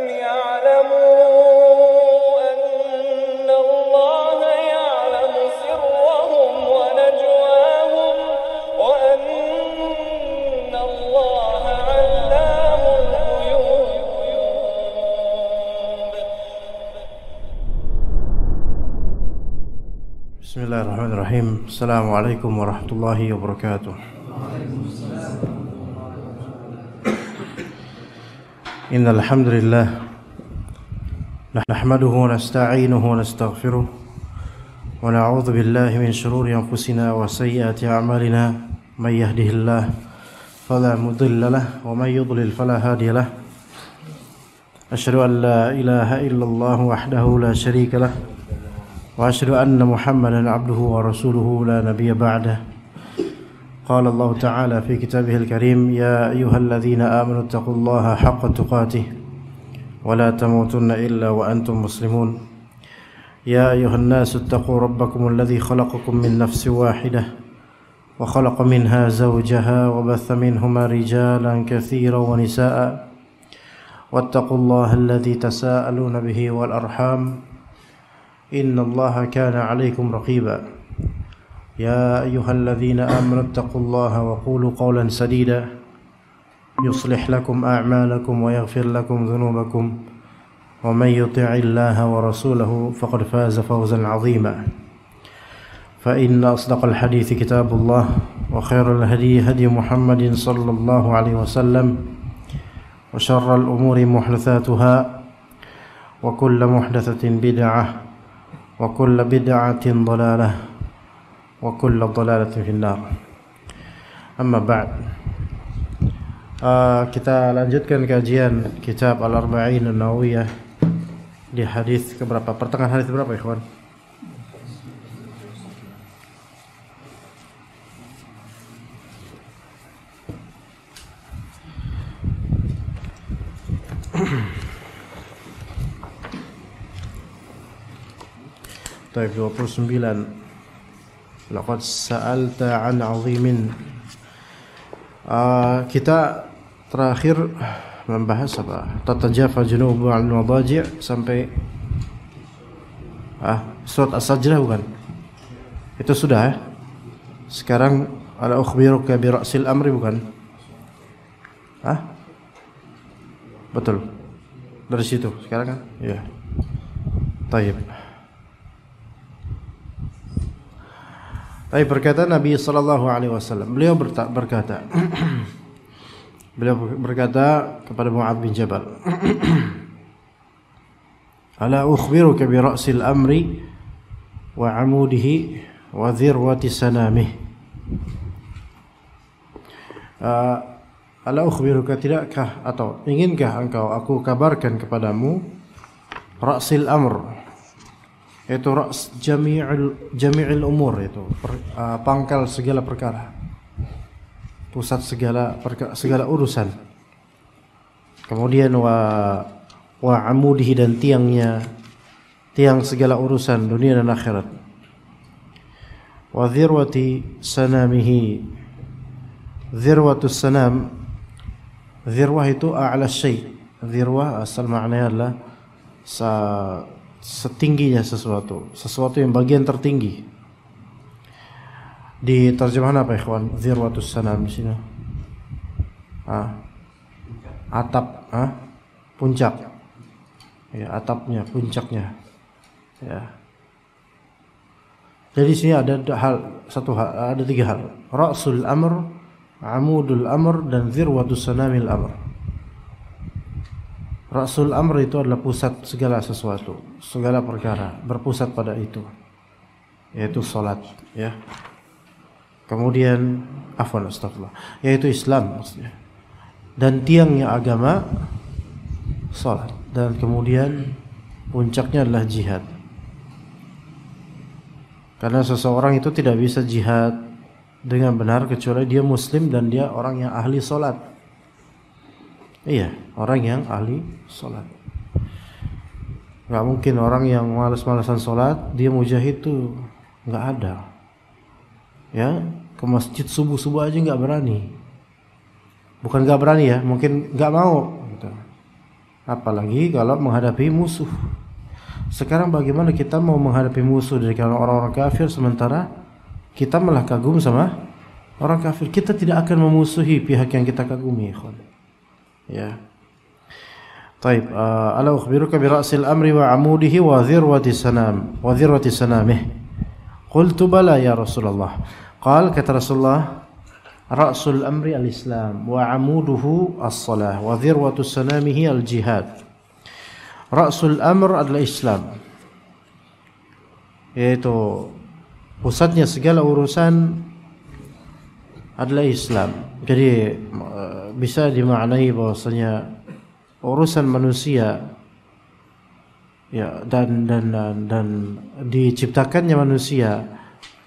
يعلموا أن الله يعلم سرهم ونجواهم وأن الله علام الغيوب. بسم الله الرحمن الرحيم. السلام عليكم ورحمة الله وبركاته. إن الحمد لله نحمده ونستعينه ونستغفره ونعوذ بالله من شرور أنفسنا وسيئات أعمالنا. من يهده الله فلا مضل له ومن يضلل فلا هادي له. أشهد أن لا إله إلا الله وحده لا شريك له وأشهد أن محمدا عبده ورسوله لا نبي بعده. قال الله تعالى في كتابه الكريم: يا أيها الذين آمنوا اتقوا الله حق تقاته ولا تموتن إلا وأنتم مسلمون. يا أيها الناس اتقوا ربكم الذي خلقكم من نفس واحدة وخلق منها زوجها وبث منهما رجالا كثيرا ونساء واتقوا الله الذي تساءلون به والأرحام إن الله كان عليكم رقيبا. يا أيها الذين آمنوا اتقوا الله وقولوا قولا سديدا يصلح لكم أعمالكم ويغفر لكم ذنوبكم ومن يطع الله ورسوله فقد فاز فوزا عظيما. فإن أصدق الحديث كتاب الله وخير الهدي هدي محمد صلى الله عليه وسلم وشر الأمور محدثاتها وكل محدثة بدعة وكل بدعة ضلالة وكل ضلالة في النار. Amma ba'd. Kita lanjutkan kajian kitab Al-Arba'in An-Nawawiyah di hadis keberapa? Pertengahan hadis berapa, ikhwan? Taib 29. Laqad sa'alta 'an 'azimin. Kita terakhir membahas apa? Tatajafa junubu 'anil madaji' sampai surat As-Sajdah bukan? Itu sudah ya? Sekarang ala ukhbiruka bi ra'sil amri bukan? Betul. Dari situ sekarang kan? Ya. Taib. Tapi berkata Nabi sallallahu alaihi wasallam, beliau berkata kepada Mu'adz bin Jabal, ala ukhbiruka bi ra'sil amri wa 'amudihi wa dhirwati sanamih. Ala ukhbiruka, tidakkah atau inginkah engkau aku kabarkan kepadamu ra'sil amr, yaitu ra's jami'il umur, itu pangkal segala perkara, pusat segala urusan. Kemudian wa amudihi, dan tiang segala urusan dunia dan akhirat. Wa dhirwati sanamihi. Dhirwatus sanam, dhirwah itu a'la syai'. Dhirwah asal maknanya adalah setingginya sesuatu yang bagian tertinggi. Di terjemahan apa, ikhwan? Dhirwatus sanam di sini. Atap, puncak. Ya, atapnya, puncaknya. Ya. Jadi sini ada ada tiga hal. Ra'sul amr, amudul amr, dan dhirwatus sanamil amr. Ra'sul amr itu adalah pusat segala sesuatu, segala perkara berpusat pada itu, yaitu salat, ya. Kemudian astagfirullah, yaitu Islam maksudnya. Dan tiangnya agama salat, dan kemudian puncaknya adalah jihad. Karena seseorang itu tidak bisa jihad dengan benar kecuali dia muslim dan dia orang yang ahli salat. Iya, orang yang ahli sholat. Gak mungkin orang yang malas-malasan sholat dia mujahid tuh, gak ada. Ya, ke masjid subuh-subuh aja gak berani. Bukan gak berani ya, mungkin gak mau gitu. apalagi kalau menghadapi musuh. Sekarang bagaimana kita mau menghadapi musuh dari kalangan orang-orang kafir sementara kita malah kagum sama orang kafir? Kita tidak akan memusuhi pihak yang kita kagumi, ikhwan. Ya. Taib, ala ukhbiruka bi ra'sil amri wa 'amudihi wa dhirwati sanamih. Qultu bala ya Rasulullah. Qal, kata Rasulullah, ra'sul amri al-Islam wa 'amuduhu as-salah wa dhirwatu sanamihi al-jihad. Ra'sul amr adalah Islam, yaitu pusatnya segala urusan adalah Islam. Jadi bisa dimaknai bahwasanya urusan manusia ya dan diciptakannya manusia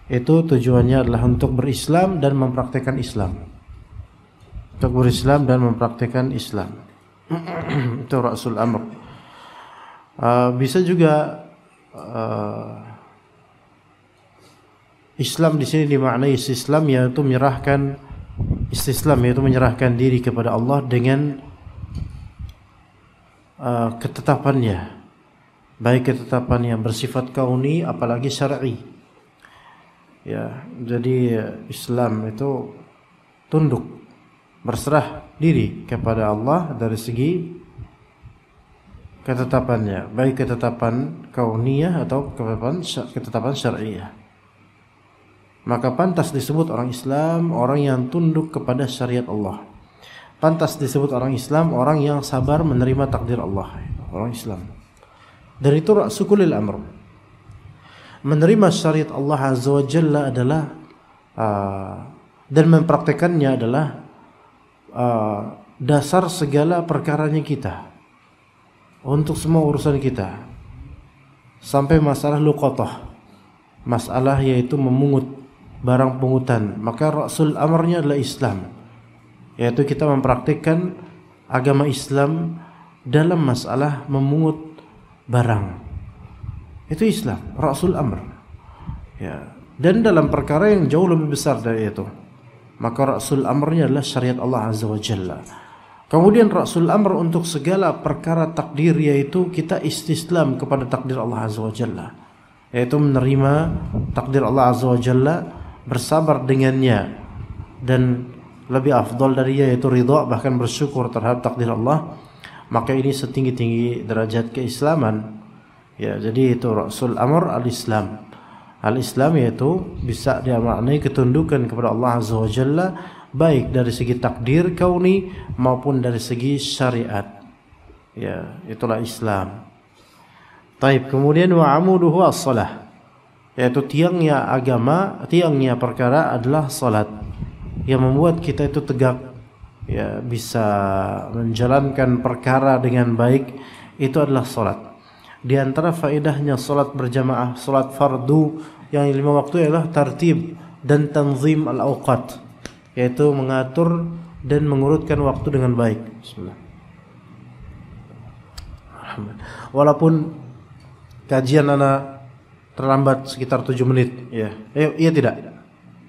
itu tujuannya adalah untuk berislam dan mempraktikkan Islam. Untuk berislam dan mempraktikkan Islam. Itu ra'sul amr. Bisa juga Islam di sini dimaknai istislam, yaitu menyerahkan diri kepada Allah dengan ketetapannya, baik ketetapan yang bersifat kauni apalagi syar'i. Ya, jadi Islam itu tunduk, berserah diri kepada Allah dari segi ketetapannya, baik ketetapan kauniyah atau ketetapan syar'iyah. Maka pantas disebut orang Islam orang yang tunduk kepada syariat Allah. Pantas disebut orang Islam orang yang sabar menerima takdir Allah. Orang Islam. Dan itu ra'su kullil amr. Menerima syariat Allah Azza wa Jalla adalah dan mempraktekannya adalah dasar segala perkaranya kita. Untuk semua urusan kita, sampai masalah luqatah, masalah yaitu memungut barang pungutan, maka ra'sul amrnya adalah Islam, yaitu kita mempraktikkan agama Islam dalam masalah memungut barang. Itu Islam, ra'sul amr. Ya. Dan dalam perkara yang jauh lebih besar dari itu, maka ra'sul amrnya adalah syariat Allah Azza wa Jalla. Kemudian ra'sul amr untuk segala perkara takdir, yaitu kita istislam kepada takdir Allah Azza wa Jalla, yaitu menerima takdir Allah Azza wa Jalla, bersabar dengannya, dan lebih afdal darinya yaitu ridha, bahkan bersyukur terhadap takdir Allah. Maka ini setinggi-tinggi derajat keislaman. Ya, jadi itu ra'sul amr al-Islam. Al-Islam yaitu bisa dimaknai ketundukan kepada Allah Azza wa Jalla, baik dari segi takdir kauni maupun dari segi syariat. Ya, itulah Islam. Taib, kemudian wa amuduhu as-salah, yaitu tiangnya agama, tiangnya perkara adalah salat. Yang membuat kita itu tegak, ya, bisa menjalankan perkara dengan baik, itu adalah salat. Di antara faedahnya salat berjamaah, salat fardu yang 5 waktu adalah tartib dan tanzim al-awqat, yaitu mengatur dan mengurutkan waktu dengan baik. Bismillah. Walaupun kajian anak terlambat sekitar 7 menit, ya. Iya tidak?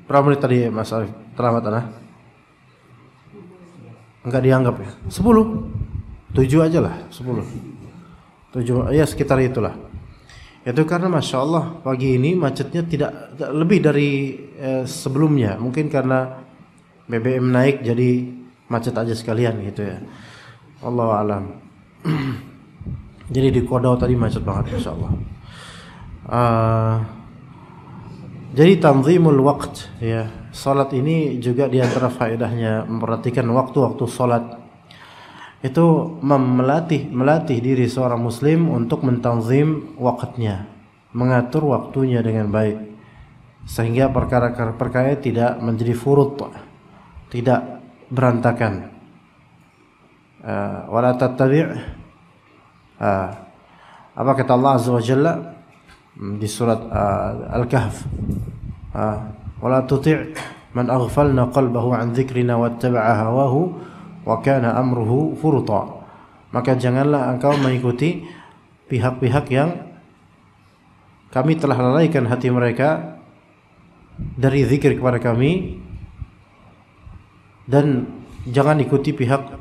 Berapa menit tadi Mas Arif terlambat anak? Enggak dianggap ya? 10. 7 aja lah, 10. 7, ya sekitar itulah. Itu karena Masya Allah pagi ini macetnya tidak lebih dari sebelumnya. Mungkin karena BBM naik jadi macet aja sekalian gitu ya. Allahu a'lam. Jadi di Kodau tadi macet banget Masya Allah. Jadi tanzimul waqt, ya. Salat ini juga di antara faedahnya memperhatikan waktu-waktu salat. Itu melatih diri seorang muslim untuk mentanzim waktunya, mengatur waktunya dengan baik, sehingga perkara-perkara tidak menjadi furut, tidak berantakan. Wala tattabi' apa kata Allah Azza wa Jalla di surat Al-Kahf, wala tuti' man aghfalna qalbahu an dzikrina wattaba'a hawahu wa kana amruhu furuta. Maka janganlah engkau mengikuti pihak-pihak yang kami telah lalaikan hati mereka dari zikir kepada kami, dan jangan ikuti pihak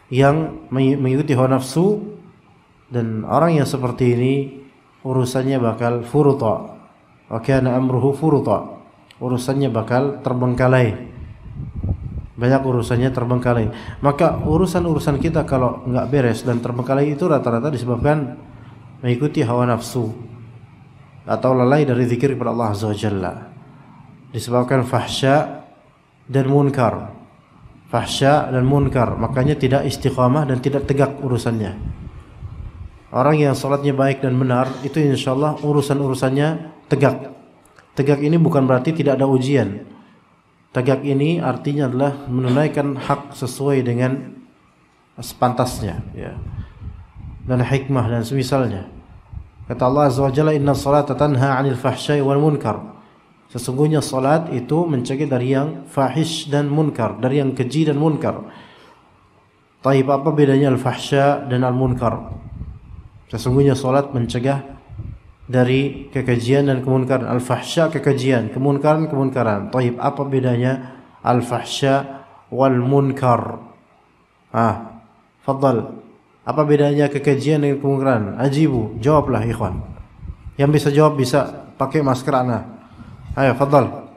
yang mengikuti hawa nafsu, dan orang yang seperti ini urusannya bakal furuta. Wa kana amruhu furuta. Urusannya bakal terbengkalai. Banyak urusannya terbengkalai. Maka urusan-urusan kita kalau enggak beres dan terbengkalai itu rata-rata disebabkan mengikuti hawa nafsu atau lalai dari zikir kepada Allah Azza wa Jalla. Disebabkan fahsya dan munkar. Fahsya dan munkar, makanya tidak istiqamah dan tidak tegak urusannya. Orang yang salatnya baik dan benar itu insyaallah urusan-urusannya tegak. Tegak ini bukan berarti tidak ada ujian. Tegak ini artinya adalah menunaikan hak sesuai dengan sepantasnya, ya. Dan hikmah dan semisalnya. Kata Allah Azza wa Jalla, "Inna salata tanha 'anil fahsya'i wal munkar." Sesungguhnya salat itu mencegah dari yang fahish dan munkar, dari yang keji dan munkar. Taib, apa bedanya al-fahsya dan al-munkar? Sesungguhnya salat mencegah dari kekejian dan kemunkaran. Al-fahsya kekejian, kemunkaran kemunkaran. Taib, apa bedanya al-fahsya wal munkar? Fadhal. Apa bedanya kekejian dengan kemunkaran? Ajibu, jawablah ikhwan. Yang bisa jawab bisa pakai masker ana. Ayo, fadhal.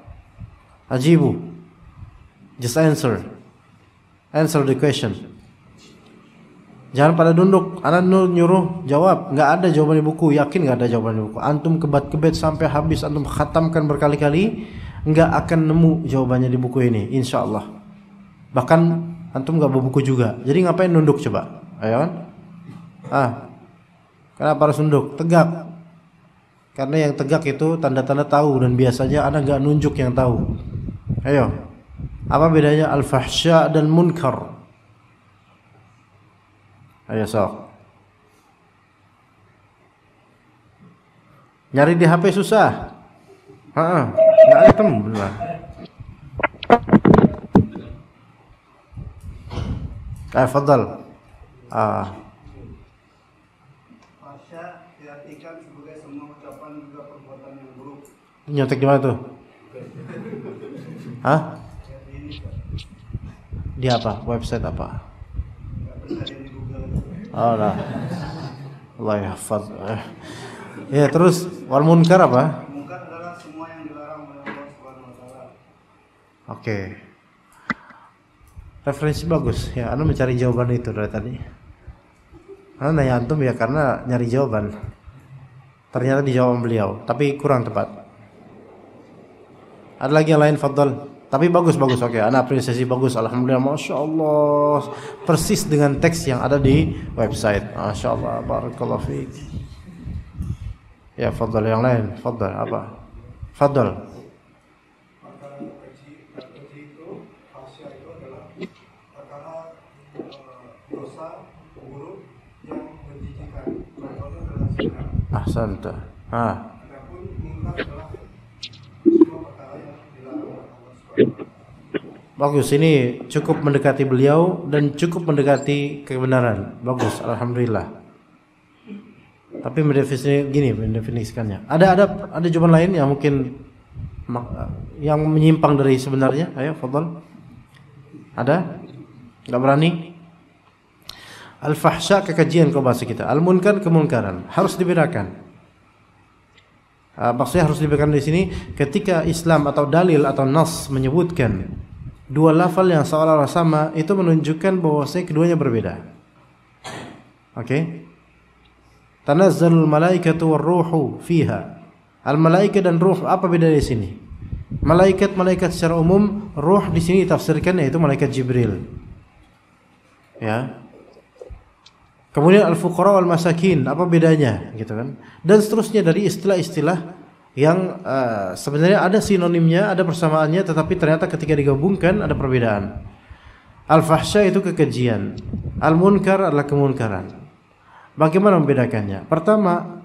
Ajibu. Just answer. Answer the question. Jangan pada nunduk. Ana nyuruh jawab. Enggak ada jawaban di buku. Yakin enggak ada jawaban di buku. Antum kebat-kebet sampai habis, antum khatamkan berkali-kali, enggak akan nemu jawabannya di buku ini, insyaallah. Bahkan antum enggak bawa buku juga. Jadi ngapain nunduk coba? Ayo. Kenapa harus nunduk? Tegak. Karena yang tegak itu tanda-tanda tahu, dan biasanya ana enggak nunjuk yang tahu. Ayo. Apa bedanya al-fahsya dan munkar? Ayo sok. Nyari di HP susah. Enggak ada benar. Fadhal. Fahsya diartikan sebagai semua ucapan juga perbuatan yang buruk. Nyontek di mana tuh? Di apa? Website apa? Oh lah. Allah yahfaz. Ya, terus wal munkar apa? Munkar adalah semua yang dilarang oleh Allah Subhanahu wa taala. Oke. Referensi bagus. Ya, anu mencari jawaban itu dari tadi. Anu nanya antum ya karena nyari jawaban. Ternyata dijawab beliau, tapi kurang tepat. Ada lagi yang lain, fadhal. Tapi bagus. Oke, ana apresiasi bagus. Alhamdulillah, Masya Allah. Persis dengan teks yang ada di website. Masya Allah, barakallahu fiik. Ya, fadhal yang lain. Fadhal apa? Fadhal. Maka keji itu, fahsya itu adalah perkara dosa buruk yang menjijikan. Contohnya adalah zina. Ahsanta. Adapun munkar adalah semua perkara yang dilarang oleh Allah Subhanahu wa taala. Bagus, ini cukup mendekati beliau dan cukup mendekati kebenaran. Bagus, alhamdulillah. Tapi mendefinisikannya. Ada jawaban lain yang mungkin yang menyimpang dari sebenarnya? Ayo, fadhal. Ada? Enggak berani? Al-fahsya kekejian kalau bahasa kita. Al-munkar kemunkaran. Harus dibedakan. Maksudnya harus dibedakan di sini ketika Islam atau dalil atau nas menyebutkan dua lafal yang seolah-olah sama, itu menunjukkan bahwasanya keduanya berbeda. Oke? Tanazzalul malaikatu war-ruhu fiha. Al-malaika dan ruh, apa beda di sini? Malaikat secara umum, ruh di sini ditafsirkan yaitu malaikat Jibril. Ya. Kemudian al-fuqara wal masakin, apa bedanya gitu kan? Dan seterusnya dari istilah-istilah yang sebenarnya ada sinonimnya, ada persamaannya, tetapi ternyata ketika digabungkan ada perbedaan. Al-fahsya itu kekejian, al-munkar adalah kemunkaran. Bagaimana membedakannya? Pertama,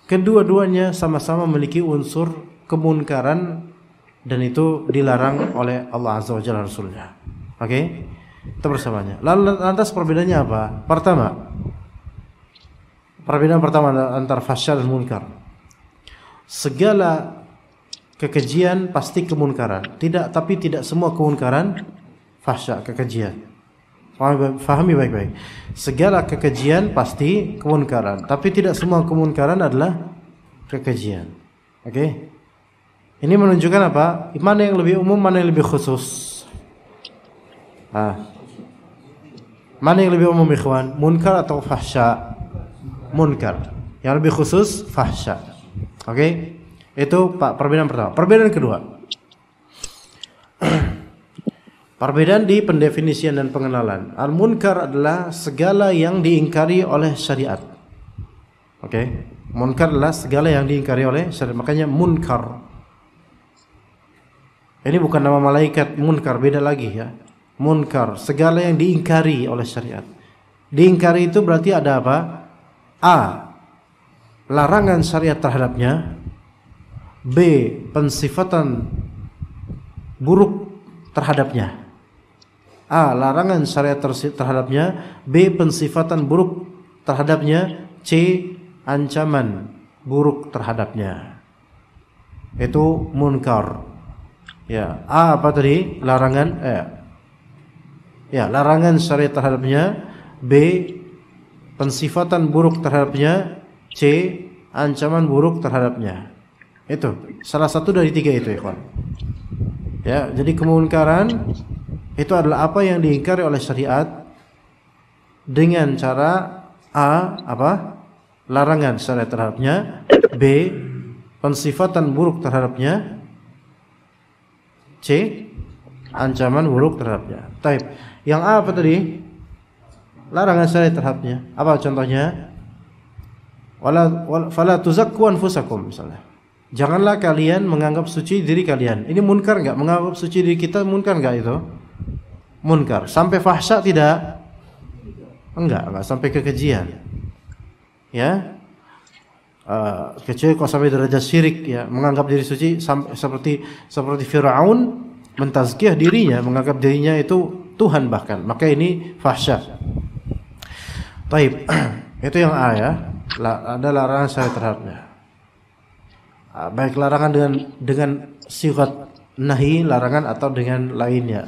kedua-duanya sama-sama memiliki unsur kemunkaran dan itu dilarang oleh Allah Azza wa Jalla Rasulnya. Oke? Itu persamaannya. Lalu lantas perbedaannya apa? Perbedaan pertama antara fahsya dan munkar. Segala kekejian pasti kemunkaran. Tapi tidak semua kemunkaran fahsya, kekejian. Fahami baik-baik. Segala kekejian pasti kemunkaran, tapi tidak semua kemunkaran adalah kekejian. Oke? Ini menunjukkan apa? Mana yang lebih umum, mana yang lebih khusus? Mana yang lebih umum, ikhwan? Munkar atau fahsya? Munkar. Yang lebih khusus fahsya. Oke? Itu perbedaan pertama. Perbedaan kedua. Perbedaan di pendefinisian dan pengenalan. Al-munkar adalah segala yang diingkari oleh syariat. Oke? Munkar adalah segala yang diingkari oleh syariat. Makanya munkar. Ini bukan nama malaikat munkar, beda lagi ya. Munkar, segala yang diingkari oleh syariat. Diingkari itu berarti ada apa? A, larangan syariat terhadapnya. B, pensifatan buruk terhadapnya. A, larangan syariat terhadapnya. B, pensifatan buruk terhadapnya. C, ancaman buruk terhadapnya. Itu munkar. Ya, A apa tadi? Larangan. Larangan syariat terhadapnya. B, pensifatan buruk terhadapnya. C, ancaman buruk terhadapnya. Itu salah satu dari tiga itu, ikhwan. Ya, jadi kemunkaran itu adalah apa yang diingkari oleh syariat dengan cara A, apa? Larangan syariat terhadapnya. B, pensifatan buruk terhadapnya. C, ancaman buruk terhadapnya. Taib. Yang A apa tadi? Larangan syariat terhadapnya. Apa contohnya? Fala tuzakku anfusakum misalnya. Janganlah kalian menganggap suci diri kalian. Ini munkar enggak? Menganggap suci diri kita munkar enggak itu? Munkar. Sampai fahsya tidak? Enggak sampai kekejian. Ya. Kecuali kalau sampai derajat syirik ya, menganggap diri suci seperti Firaun mentazkiyah dirinya, menganggap dirinya itu Tuhan bahkan. Maka ini fahsya. Taib. Itu yang A ya. Ada larangan syariat terhadapnya. Baik larangan dengan sigat nahi, larangan atau dengan lainnya.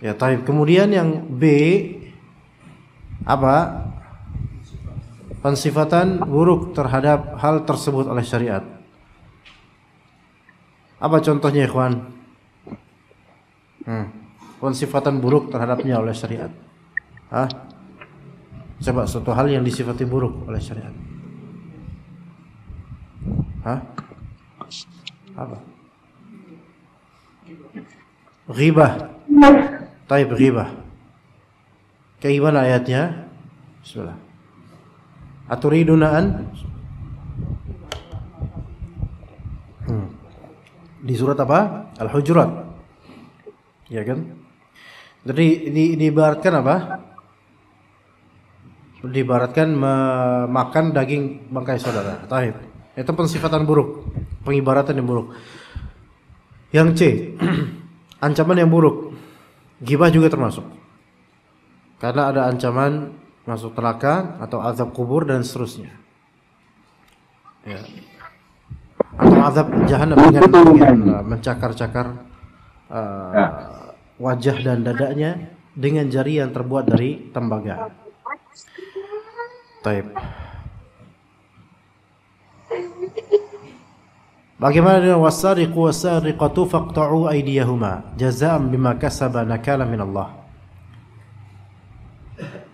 Ya, taib. Kemudian yang B apa? Pensifatan buruk terhadap hal tersebut oleh syariat. Apa contohnya, ikhwan? Pensifatan buruk terhadapnya oleh syariat. Coba suatu hal yang disifati buruk oleh syariat. Apa? Ghibah. Taib, ghibah. Kayak gimana ayatnya? Bismillah. Aturiduna an di surat apa? Al-Hujurat. Ya kan? Jadi diibaratkan apa? Diibaratkan memakan daging bangkai saudara. Taib. Itu pensifatan buruk, pengibaratan yang buruk. Yang C, ancaman yang buruk. Ghibah juga termasuk. Karena ada ancaman masuk neraka atau azab kubur dan seterusnya. Ya. Atau azab jahanam dengan mencakar-cakar wajah dan dadanya dengan jari yang terbuat dari tembaga. Taib. Bagaimana dengan wasariqu wasariqatu faqta'u aydiyahuma jazaa'an bima kasaba nakala min Allah.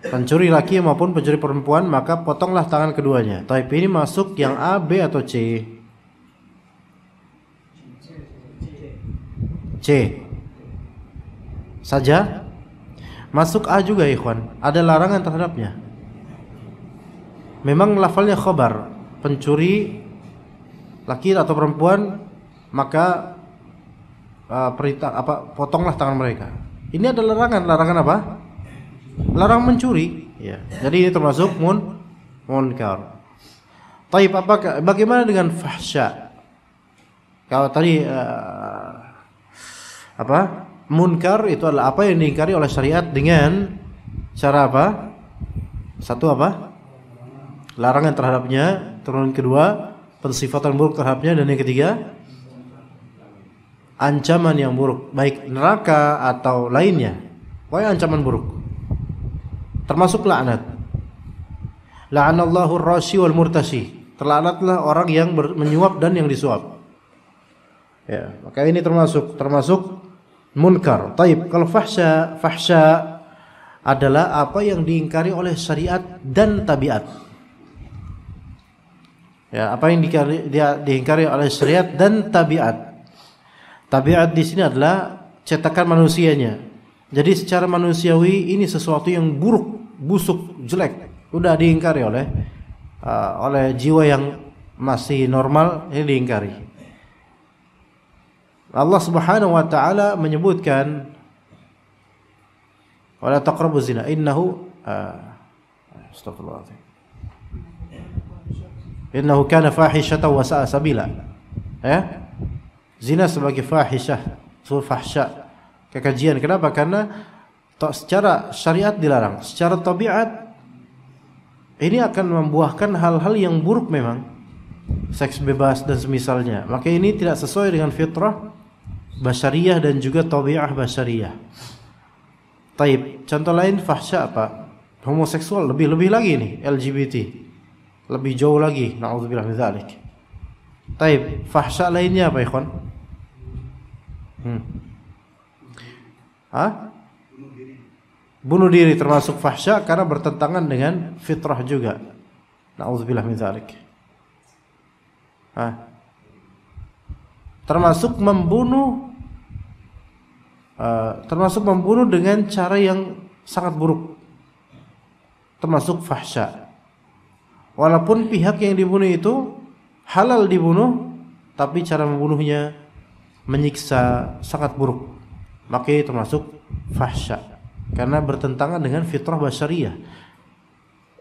Pencuri laki maupun pencuri perempuan maka potonglah tangan keduanya. Taib, ini masuk yang A, B atau C? C saja. Masuk A juga, ikhwan. Ada larangan terhadapnya. Memang lafalnya khabar, pencuri laki atau perempuan maka perintah apa? Potonglah tangan mereka. Ini ada larangan apa? Larang mencuri, ya. Jadi ini termasuk munkar. Taib, bagaimana dengan fahsya? Kalau tadi munkar itu adalah apa yang diingkari oleh syariat dengan cara apa? Satu apa? Larangan terhadapnya. Turun kedua, pensifatan buruk terhadapnya. Dan yang ketiga, ancaman yang buruk, baik neraka atau lainnya. Pokoknya ancaman buruk. Termasuk laknat. La'anallahu ar-rashi wal murtashi. Terlaknatlah orang yang menyuap dan yang disuap. Ya, maka ini termasuk munkar. Taib, kalau fahsya adalah apa yang diingkari oleh syariat dan tabiat. Ya, apa yang diingkari oleh syariat dan tabiat. Tabiat di sini adalah cetakan manusianya. Jadi secara manusiawi ini sesuatu yang buruk, busuk, jelek, udah diingkari oleh jiwa yang masih normal, ini diingkari. Allah Subhanahu wa taala menyebutkan wala taqrabuz zina innahu astagfirullahaladzim innahu kana fahishatan wa sa'a sabila. Ya, zina sebagai fahsya, kekejian. Kenapa? Karena secara syariat dilarang, secara tabiat ini akan membuahkan hal-hal yang buruk memang, seks bebas dan semisalnya. Maka ini tidak sesuai dengan fitrah basyariyah dan juga tabi'ah basyariyah. Taib, contoh lain fahsya apa? Homoseksual, lebih lagi nih, LGBT. Lebih jauh lagi, na'udzubillah min dzalik. Taib, fahsya lainnya apa, ikhwan? Bunuh diri termasuk fahsya karena bertentangan dengan fitrah juga. Na'udzubillah min dzalik. Termasuk membunuh dengan cara yang sangat buruk, termasuk fahsya. Walaupun pihak yang dibunuh itu halal dibunuh, tapi cara membunuhnya menyiksa sangat buruk, maka itu termasuk fahsya karena bertentangan dengan fitrah basyariyah.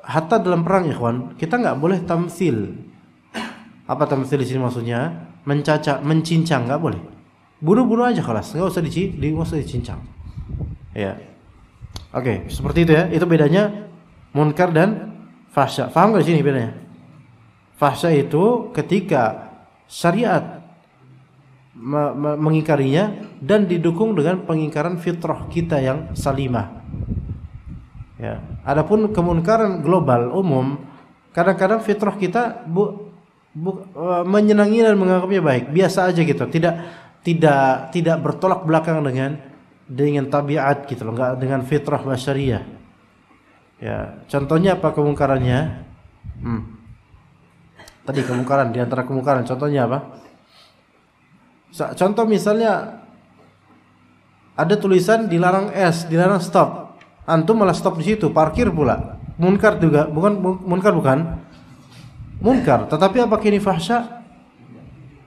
Hatta dalam perang, ikhwan, kita nggak boleh tamtsil. Apa tamtsil di sini maksudnya? Mencacat, mencincang, nggak boleh. Bunuh aja kelas, nggak usah dicincang. Ya, oke, seperti itu ya. Itu bedanya munkar dan fahsya. Paham nggak di sini bedanya? Fahsya itu ketika syariat mengingkarinya dan didukung dengan pengingkaran fitrah kita yang salimah. Ya, adapun kemunkaran global umum, kadang-kadang fitrah kita menyenangi dan menganggapnya baik, biasa aja gitu, tidak bertolak belakang dengan tabiat gitu loh, enggak dengan fitrah basyariyah. Ya, contohnya apa kemungkarannya? Tadi kemungkaran, di antara kemungkaran contohnya apa? Contoh misalnya ada tulisan dilarang dilarang stop. Antum malah stop di situ, parkir pula. Munkar juga, bukan? Munkar, tetapi apakah ini fahsya?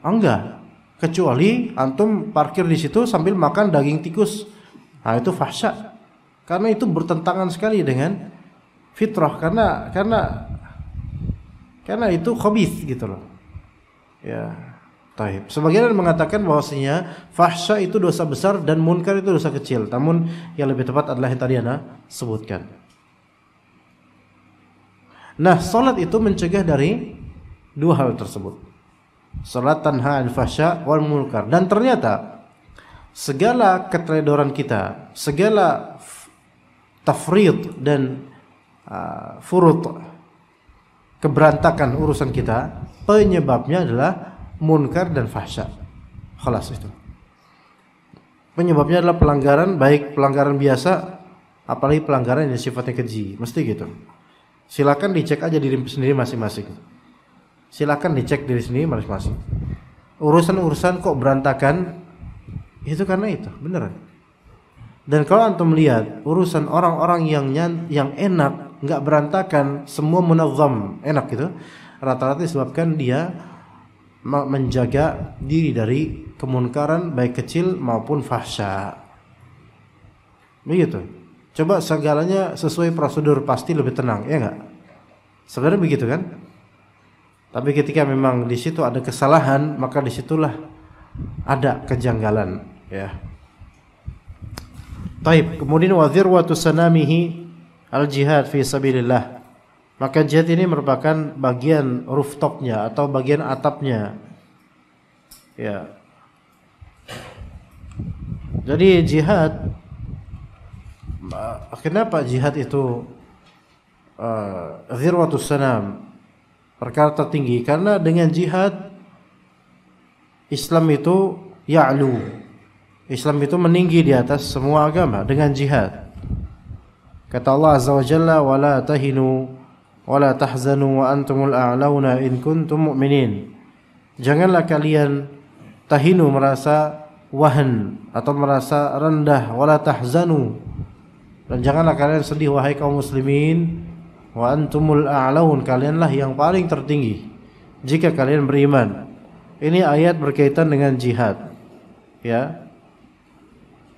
Enggak. Kecuali antum parkir di situ sambil makan daging tikus. Nah, itu fahsya. Karena itu bertentangan sekali dengan fitrah, karena itu khabith gitu loh. Ya, taib. Sebagian mengatakan bahwasanya fahsya itu dosa besar dan munkar itu dosa kecil. Namun yang lebih tepat adalah yang tadi Anda sebutkan. Nah, salat itu mencegah dari dua hal tersebut. Salat tanha 'anil fahsya wal munkar. Dan ternyata segala keteledoran kita, segala tafrid dan furut, keberantakan urusan kita, penyebabnya adalah munkar dan fahsya. Khalas itu. Penyebabnya adalah pelanggaran, baik pelanggaran biasa, apalagi pelanggaran yang sifatnya keji, mesti gitu. Silakan dicek aja diri sendiri masing-masing. Silakan dicek diri sendiri masing-masing. Urusan-urusan kok berantakan, itu karena itu, beneran. Dan kalau antum melihat urusan orang-orang yang enak, nggak berantakan, semua munazzam, enak gitu, rata-rata disebabkan dia menjaga diri dari kemunkaran baik kecil maupun fahsya. Begitu. Coba segalanya sesuai prosedur pasti lebih tenang, ya enggak? Sebenarnya begitu kan? Tapi ketika memang di situ ada kesalahan, maka disitulah ada kejanggalan, ya. Taib. Kemudian wadzirwatu sanamihi al-jihad fi sabilillah. Maka jihad ini merupakan bagian rooftopnya atau bagian atapnya. Ya. Jadi jihad kenapa jihad itu zirwatus sanam, perkara tertinggi? Karena dengan jihad Islam itu ya'lu, Islam itu meninggi di atas semua agama dengan jihad. Kata Allah Azza wa Jalla, wala tahinu wala tahzanu wa antumul a'launa in kuntum mu'minin. Janganlah kalian tahinu, merasa wahan atau merasa rendah, wala tahzanu, dan janganlah kalian sedih wahai kaum muslimin, wa antumul a'laun, kalianlah yang paling tertinggi jika kalian beriman. Ini ayat berkaitan dengan jihad, ya,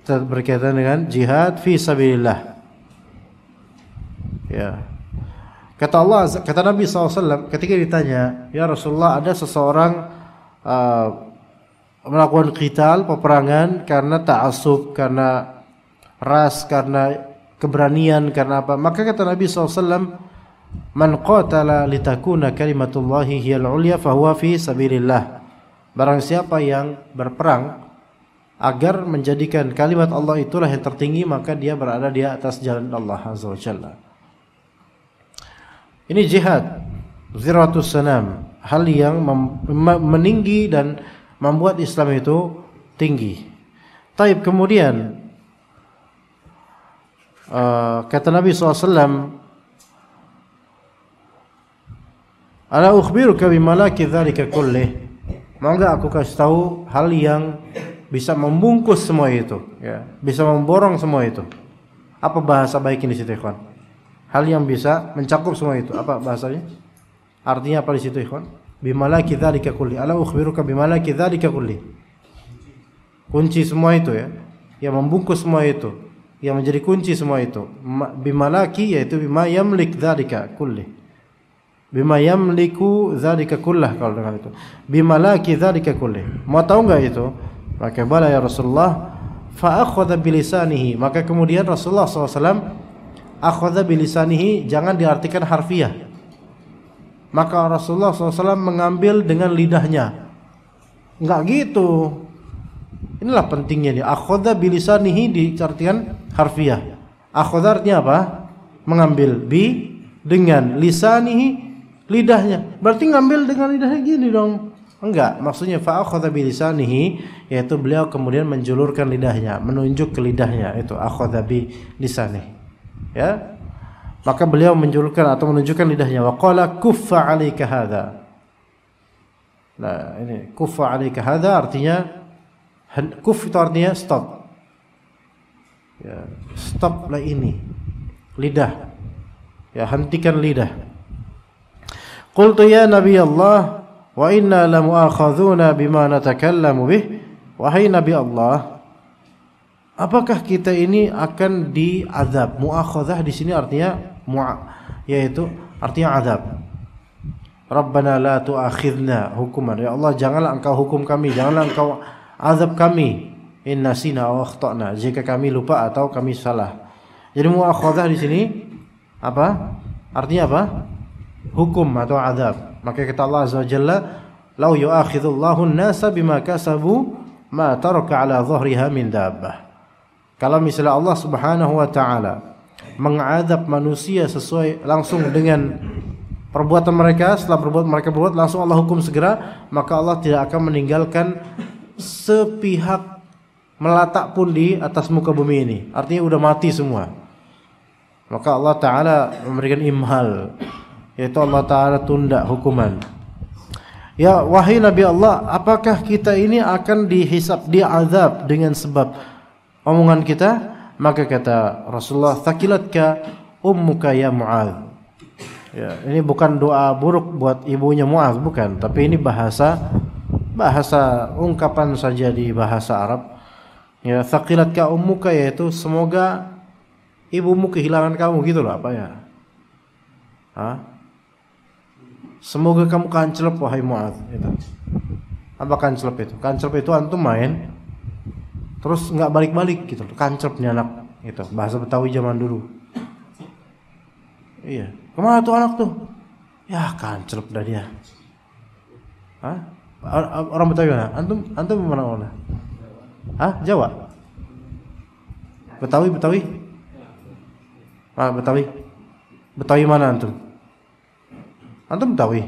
berkaitan dengan jihad fi sabilillah, ya. Kata Nabi SAW ketika ditanya, ya Rasulullah, ada seseorang melakukan qital, peperangan karena ta'assub, karena ras, karena keberanian, karena apa? Maka kata Nabi SAW, man qatala litakuna kalimatullahi hiyal ulya fahuwa fi sabilillah. Barang siapa yang berperang agar menjadikan kalimat Allah itulah yang tertinggi, maka dia berada di atas jalan Allah Azza wa Jalla. Ini jihad, ziratus sanam, hal yang meninggi dan membuat Islam itu tinggi. Taib, kemudian kata Nabi SAW, ala ukhbiruka bimalaki dzalika kullih, mau enggak aku kasih tahu hal yang bisa membungkus semua itu, ya, bisa memborong semua itu. Apa bahasa baik ini di situ, ikhwan? Hal yang bisa mencakup semua itu, apa bahasanya? Artinya apa di situ, ikhwan? Bimalaki dzalika kulli. Ala ukhbiruka bimalaki dzalika kulli. Kunci semua itu, ya. Yang membungkus semua itu, yang menjadi kunci semua itu. Bimalaki yaitu bima yamlik dzalika kulli. Bima yamliku dzalika kullah, kalau dengan itu. Bimalaki dzalika kulli. Mau tahu enggak itu? Maka bala ya Rasulullah, fa akhadha bilisanihi. Maka kemudian Rasulullah SAW akhadha bilisanihi, jangan diartikan harfiah. Maka Rasulullah SAW mengambil dengan lidahnya. Enggak gitu. Inilah pentingnya dia. Akhadha bilisanihi diartikan harfiah. Akhadha artinya apa? Mengambil. Bi dengan, lisanihi lidahnya. Berarti ngambil dengan lidahnya gini dong. Enggak, maksudnya fa akhadha bilisanihi, yaitu beliau kemudian menjulurkan lidahnya, menunjuk ke lidahnya, itu akhadha bilisanihi. Ya, maka beliau menjulurkan atau menunjukkan lidahnya. Wa qala kuffa 'alaika hadza. Nah, ini kuffa 'alaika hadza artinya kuf itu artinya stop. Ya, stoplah ini. Lidah. Ya, hentikan lidah. Qultu ya Nabi Allah, wa inna lamu'akhadzuna bima natakallamu bih. Wahai Nabi Allah, apakah kita ini akan diazab? Mu'akhadzah di sini artinya yaitu artinya azab. Rabbana la tu'akhidna hukuman. Ya Allah, janganlah engkau hukum kami, janganlah engkau azab kami. In nasina aw akhtana, jika kami lupa atau kami salah. Jadi mu'akhadzah di sini apa? Artinya apa? Hukum atau azab. Maka kata Allah Azza wa Jalla, "Lau yu'akhidullahu an-nasa bima kasabu ma taraka 'ala dhahriha min dabbah." Kalau misalnya Allah Subhanahu wa taala mengadab manusia sesuai langsung dengan perbuatan mereka, setelah mereka berbuat langsung Allah hukum segera, maka Allah tidak akan meninggalkan sepihak melatak pun di atas muka bumi ini. Artinya udah mati semua. Maka Allah taala memberikan imhal, yaitu Allah taala tunda hukuman. Ya wahai Nabi Allah, apakah kita ini akan dihisab, diazab dengan sebab omongan kita? Maka kata Rasulullah, thaqilatka ummuka ya Mu'adz. Ya, ini bukan doa buruk buat ibunya Mu'adz, bukan, tapi ini bahasa ungkapan saja di bahasa Arab. Ya, thaqilatka ummuka yaitu semoga ibumu kehilangan kamu, gitu loh, apa ya? Semoga kamu kanclep wahai Mu'adz, itu. Apa kanclep itu? Kanclep itu antum main terus nggak balik-balik gitu, kanclep nih anak, itu bahasa Betawi zaman dulu. Iya, kemana tuh anak tuh? Ya kanclep dah dia. Orang Betawi mana? Antum mana? Jawa? Betawi? Betawi? Betawi mana antum? Antum Betawi?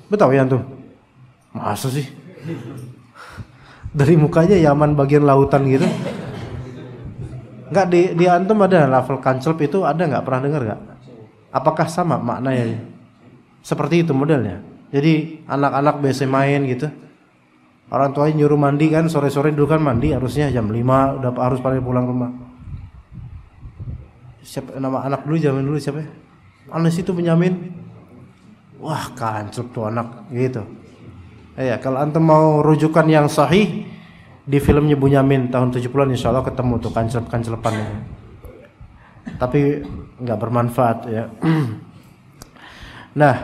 Betawi antum? Masa sih? Dari mukanya Yaman bagian lautan gitu. Enggak, di antum ada lafal kanclep itu, ada nggak, pernah dengar nggak? Apakah sama maknanya? Seperti itu modelnya. Jadi anak-anak biasa main gitu. Orang tuanya nyuruh mandi kan, sore-sore dulu kan mandi, harusnya jam 5 udah harus pada pulang rumah. Siapa nama anak dulu, zaman dulu siapa? Anas itu Benyamin. Wah, kanclep tuh anak gitu. Ya, kalau antum mau rujukan yang sahih di filmnya Bunyamin tahun 70-an, insyaallah ketemu tuh kanclep-kanclepan itu. Tapi nggak bermanfaat ya. Nah,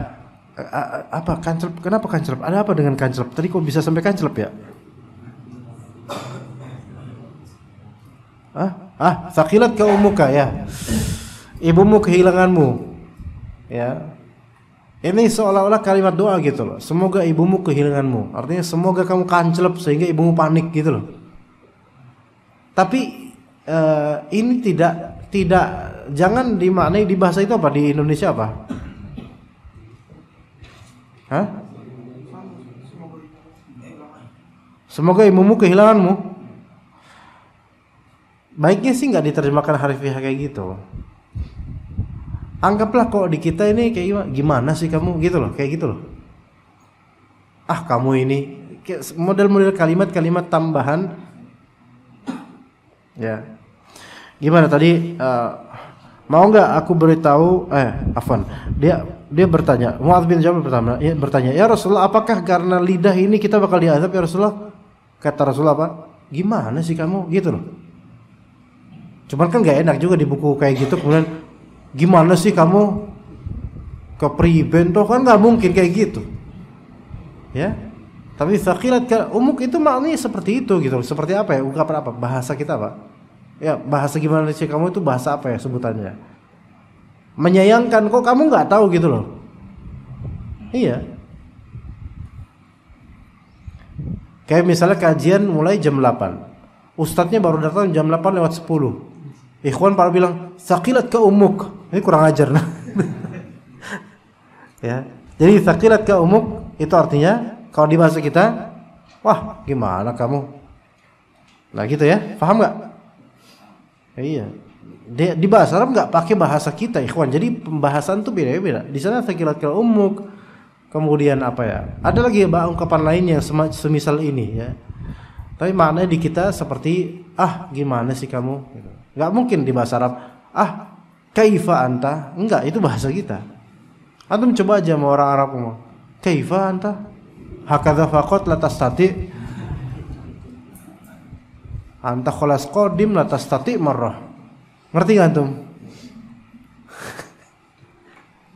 apa kanclep? Kenapa kanclep? Ada apa dengan kanclep? Tadi kok bisa sampai kanclep ya? Sakilat ka umuka ya. Ibumu kehilanganmu. Ya. Ini seolah-olah kalimat doa gitu loh. Semoga ibumu kehilanganmu. Artinya semoga kamu kanclep sehingga ibumu panik gitu loh. Tapi ini tidak jangan dimaknai di bahasa itu apa, di Indonesia apa? Hah? Semoga ibumu kehilanganmu. Baiknya sih nggak diterjemahkan harfiah kayak gitu. Anggaplah kok di kita ini kayak gimana sih kamu gitu loh, kayak gitu loh. Kamu ini model-model kalimat-kalimat tambahan. Ya. Gimana tadi? Mau nggak aku beritahu? Afwan. Dia bertanya. Mu'adz bin Jabal bertanya, ya Rasulullah, apakah karena lidah ini kita bakal diazab ya Rasulullah? Kata Rasulullah apa? Gimana sih kamu gitu loh. Cuman kan nggak enak juga di buku kayak gitu kemudian gimana sih kamu kepriben toh, kan nggak mungkin kayak gitu ya. Tapi sakilat ka umuk itu maknanya seperti itu gitu. Seperti apa ya, ungkapan apa, bahasa kita apa ya, bahasa gimana sih kamu itu bahasa apa ya sebutannya, menyayangkan kok kamu nggak tahu gitu loh. Iya, kayak misalnya kajian mulai jam 8, ustadznya baru datang jam 8:10. Ikhwan para bilang sakilat ka umuk, ini kurang ajar nah. Ya, jadi sakilat ka umuk itu artinya kalau di bahasa kita, wah gimana kamu, nah gitu ya, paham nggak? Iya, di bahasa Arab nggak pakai bahasa kita ikhwan, jadi pembahasan tuh beda-beda. Di sana sakilat ka umuk, kemudian apa ya, ada lagi ungkapan lain yang semisal ini ya. Tapi maknanya di kita seperti gimana sih kamu gitu. Nggak mungkin di bahasa Arab kaifa anta, enggak, itu bahasa kita. Antum coba aja sama orang Arab ngomong kaifa anta hakadha faqat la tastati anta khalas qadim la tastati marrah. Ngerti nggak antum?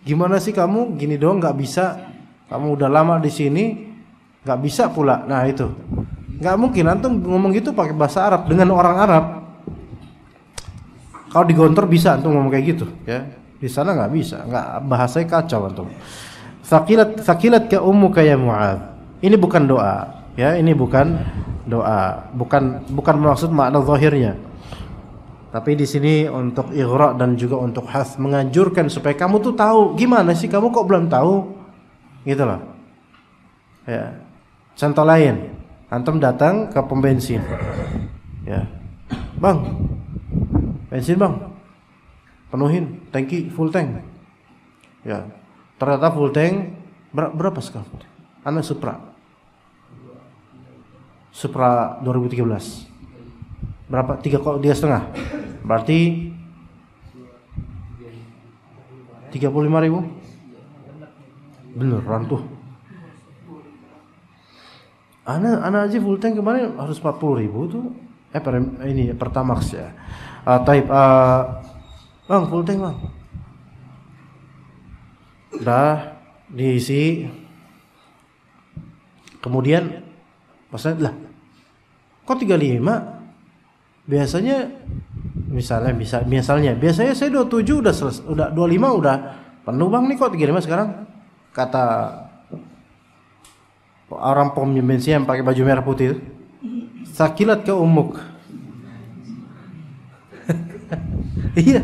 Gimana sih kamu gini doang nggak bisa, kamu udah lama di sini nggak bisa pula. Nah itu nggak mungkin antum ngomong gitu pakai bahasa Arab dengan orang Arab. Kalau di Gontor bisa antum ngomong kayak gitu ya. Di sana nggak bisa, nggak, bahasanya kacau antum. Sakilat ka ummuka ya Mu'adz. Ini bukan doa ya, ini bukan doa, bukan maksud makna zahirnya. Tapi di sini untuk ighra dan juga untuk has, menganjurkan supaya kamu tuh tahu gimana sih kamu kok belum tahu gitu loh. Ya. Contoh lain, antum datang ke pom bensin. Ya. Bang, bensin bang, penuhin tangki, full tank. Ya, ternyata full tank berapa sekarang? Anak Supra 2013. Berapa? 3,5. Berarti 35.000. Beneran tuh. Anak aja full tank kemarin harus 40.000 tuh. Ini Pertamax ya. Bang full tank bang. Udah diisi. Kemudian maksudnya lah, kok 35? Biasanya biasanya saya 27 udah 25 udah penuh bang, nih kok 35 sekarang? Kata orang pom bensin yang pakai baju merah putih. Sakilat ke umuk. Iya.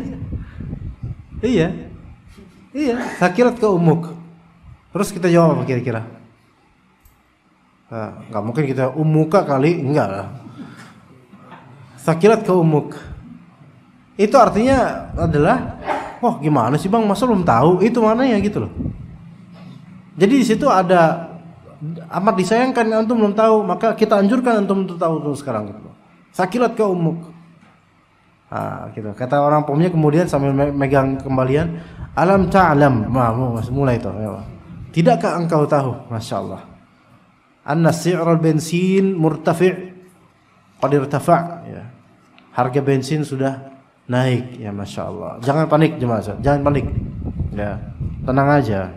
Iya. Sakilat ke umuk. Terus kita jawab apa kira-kira? Nggak mungkin kita umuka kali, enggak lah. Sakilat ke umuk. Itu artinya adalah, wah gimana sih bang, masa belum tahu? Itu mana ya gitu loh. Jadi di situ ada amat disayangkan antum belum tahu, maka kita anjurkan antum untuk tahu tuh sekarang gitu. Sakilat ke umuk. Gitu. Kata orang pomnya kemudian sambil megang kembalian, alam ta'lam, mulai itu. Ya. Tidakkah engkau tahu, masya Allah, anna si'ral bensin murtafi' qad irtafa', ya. Harga bensin sudah naik, ya masya Allah. Jangan panik jemaah, jangan panik, ya tenang aja.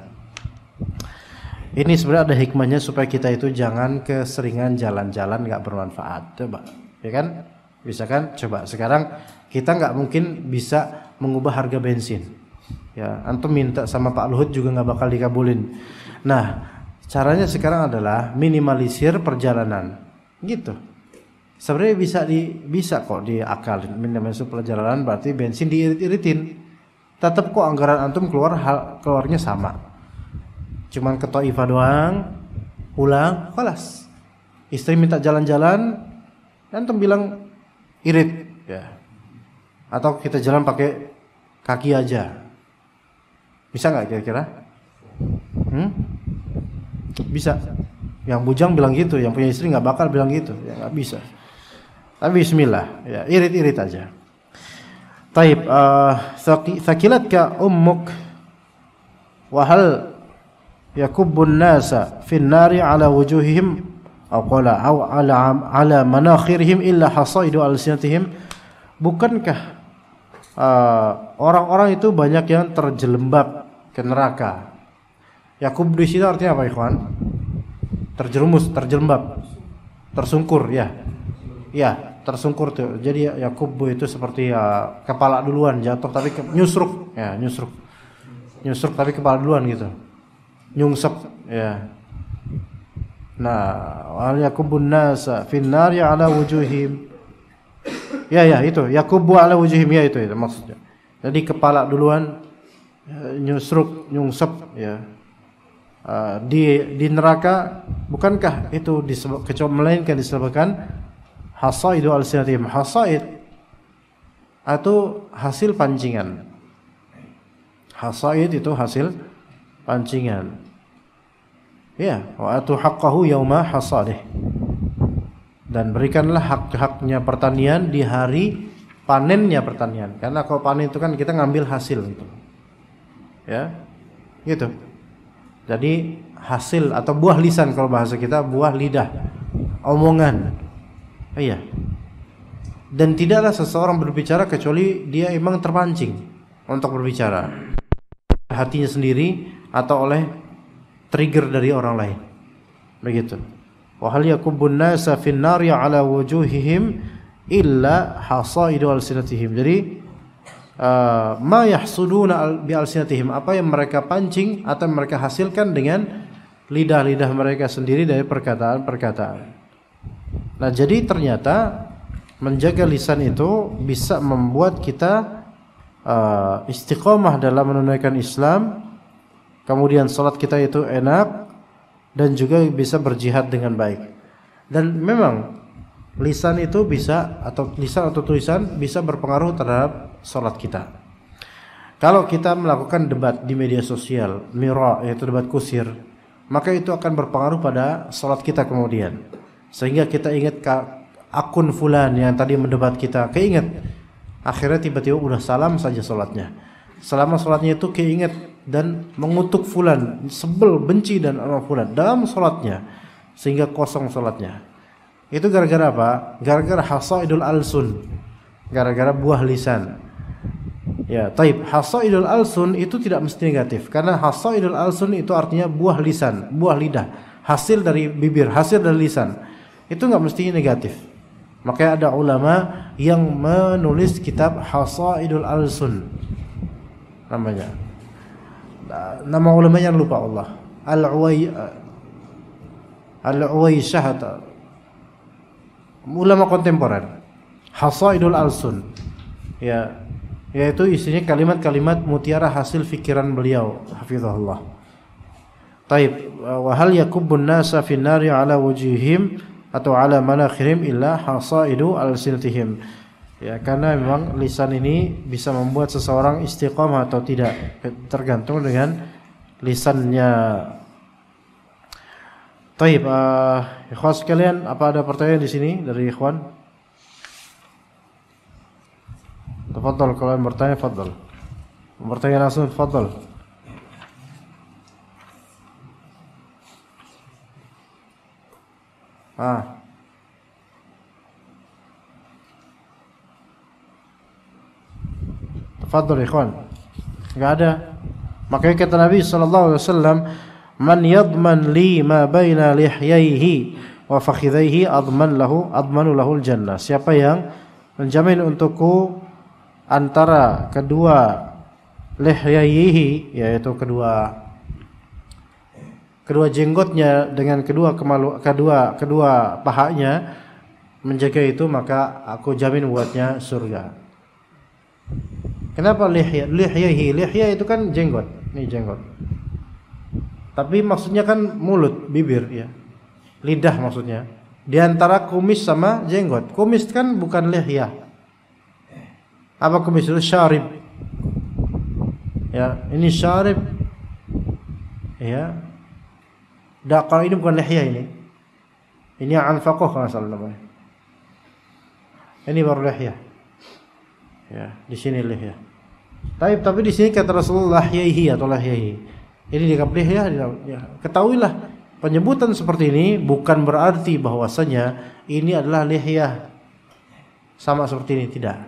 Ini sebenarnya ada hikmahnya supaya kita itu jangan keseringan jalan-jalan nggak bermanfaat, coba, ya kan? Bisa kan? Coba sekarang kita nggak mungkin bisa mengubah harga bensin, ya. Antum minta sama Pak Luhut juga nggak bakal dikabulin. Nah, caranya sekarang adalah minimalisir perjalanan, gitu. Sebenarnya bisa kok diakalin. Minimalisir perjalanan berarti bensin diirit-iritin. Tetap kok anggaran antum keluarnya sama. Cuman ke Thaifah doang, pulang, kelas. Istri minta jalan-jalan, antum bilang irit, ya. Atau kita jalan pakai kaki aja. Bisa nggak kira-kira? Bisa. Yang bujang bilang gitu, yang punya istri nggak bakal bilang gitu, ya nggak bisa. Tapi Bismillah, ya irit-irit aja. Taib, thaqilatka ummuk, wahal yakubbun nasa fin nari ala wujuhihim, aw ala manakhirihim illa hasaidu alsinatihim. Bukankah orang-orang itu banyak yang terjelembab ke neraka? Yakub di sini artinya apa, ikhwan? Terjerumus, terjelembab, tersungkur, ya. Ya, tersungkur tuh. Jadi Yakub itu seperti kepala duluan jatuh tapi nyusruk, ya, nyusruk. Nyusruk tapi kepala duluan gitu. Nyungsep, ya. Nah, wal yakubun nasa fin nari ala wujuhim. Ya itu yakubu ala wujuhim, ya itu maksudnya. Jadi kepala duluan, nyusruk, nyungsep, ya. Di neraka, bukankah itu kecuali melainkan disebabkan hasaidu alsinatihim. Hasaid atau hasil pancingan. Hasaid itu hasil pancingan. Ya, wa atu haqqahu yauma hasadih. Dan berikanlah hak-haknya pertanian di hari panennya pertanian. Karena kalau panen itu kan kita ngambil hasil gitu. Ya. Gitu. Jadi hasil atau buah lisan kalau bahasa kita, buah lidah, omongan. Iya. Dan tidaklah seseorang berbicara kecuali dia emang terpancing untuk berbicara. Hatinya sendiri atau oleh trigger dari orang lain. Begitu. Wa hal yakubun nasa fin nari ala wujuhihim illa hasaidu alsinatihim. Jadi ma yahsuduna bi alsinatihim, apa yang mereka pancing atau mereka hasilkan dengan lidah-lidah mereka sendiri dari perkataan-perkataan. Nah, jadi ternyata menjaga lisan itu bisa membuat kita istiqomah dalam menunaikan Islam, kemudian salat kita itu enak, dan juga bisa berjihad dengan baik. Dan memang lisan itu bisa, atau lisan atau tulisan bisa berpengaruh terhadap salat kita. Kalau kita melakukan debat di media sosial, mira, yaitu debat kusir, maka itu akan berpengaruh pada salat kita kemudian. Sehingga kita ingat akun fulan yang tadi mendebat kita, keinget. Akhirnya tiba-tiba udah salam saja salatnya. Selama salatnya itu keinget dan mengutuk fulan, sebel, benci dan sama fulan dalam salatnya, sehingga kosong salatnya. Itu gara-gara apa? Gara-gara hasaidul alsun, gara-gara buah lisan. Ya, taib. Hasaidul alsun itu tidak mesti negatif, karena hasaidul alsun itu artinya buah lisan, buah lidah, hasil dari bibir, hasil dari lisan. Itu nggak mesti negatif. Makanya ada ulama yang menulis kitab Hasaidul Alsun namanya. Nama ulamanya lupa Allah. Al-Uwaisyah, ulama kontemporer. Hasaidul Alsun. Ya. yaitu isinya kalimat-kalimat mutiara hasil fikiran beliau hafizahullah. Taib, wa hal yakubbun nasa fin nari ala wujihim atau ala manakhirihim illa hasaidu alsinatihim. Ya, karena memang lisan ini bisa membuat seseorang istiqamah atau tidak, tergantung dengan lisannya. Taib, ikhwan sekalian, apa ada pertanyaan di sini dari ikhwan? Tafadhal, kalau yang bertanya tafadhal. Bertanya langsung tafadhal. Tafadhal ikhwan. Enggak ada. Makanya kata Nabi sallallahu alaihi wasallam, "Man yadman li ma baina lihyaihi wa fakhidhaihi admanu lahu al-jannah." Siapa yang menjamin untukku antara kedua lihyaihi, yaitu kedua jenggotnya dengan kedua pahanya, menjaga itu, maka aku jamin buatnya surga. Kenapa lihya? Lihya itu kan jenggot. Ini jenggot. Tapi maksudnya kan mulut, bibir ya. Lidah maksudnya. Di antara kumis sama jenggot. Kumis kan bukan lihya. Apa kumis itu? Syarib. Ya, ini syarib. Ya. Kalau ini bukan lihya ini. Ini anfaqah kalau salah namanya. Ini baru lihya. Ya, di sini lihya. Tapi di sini kata Rasulullah yaihi atau lahyahi. Ini dikap lihya. Ya. Ketahuilah, penyebutan seperti ini bukan berarti bahwasanya ini adalah lihya. Sama seperti ini, tidak.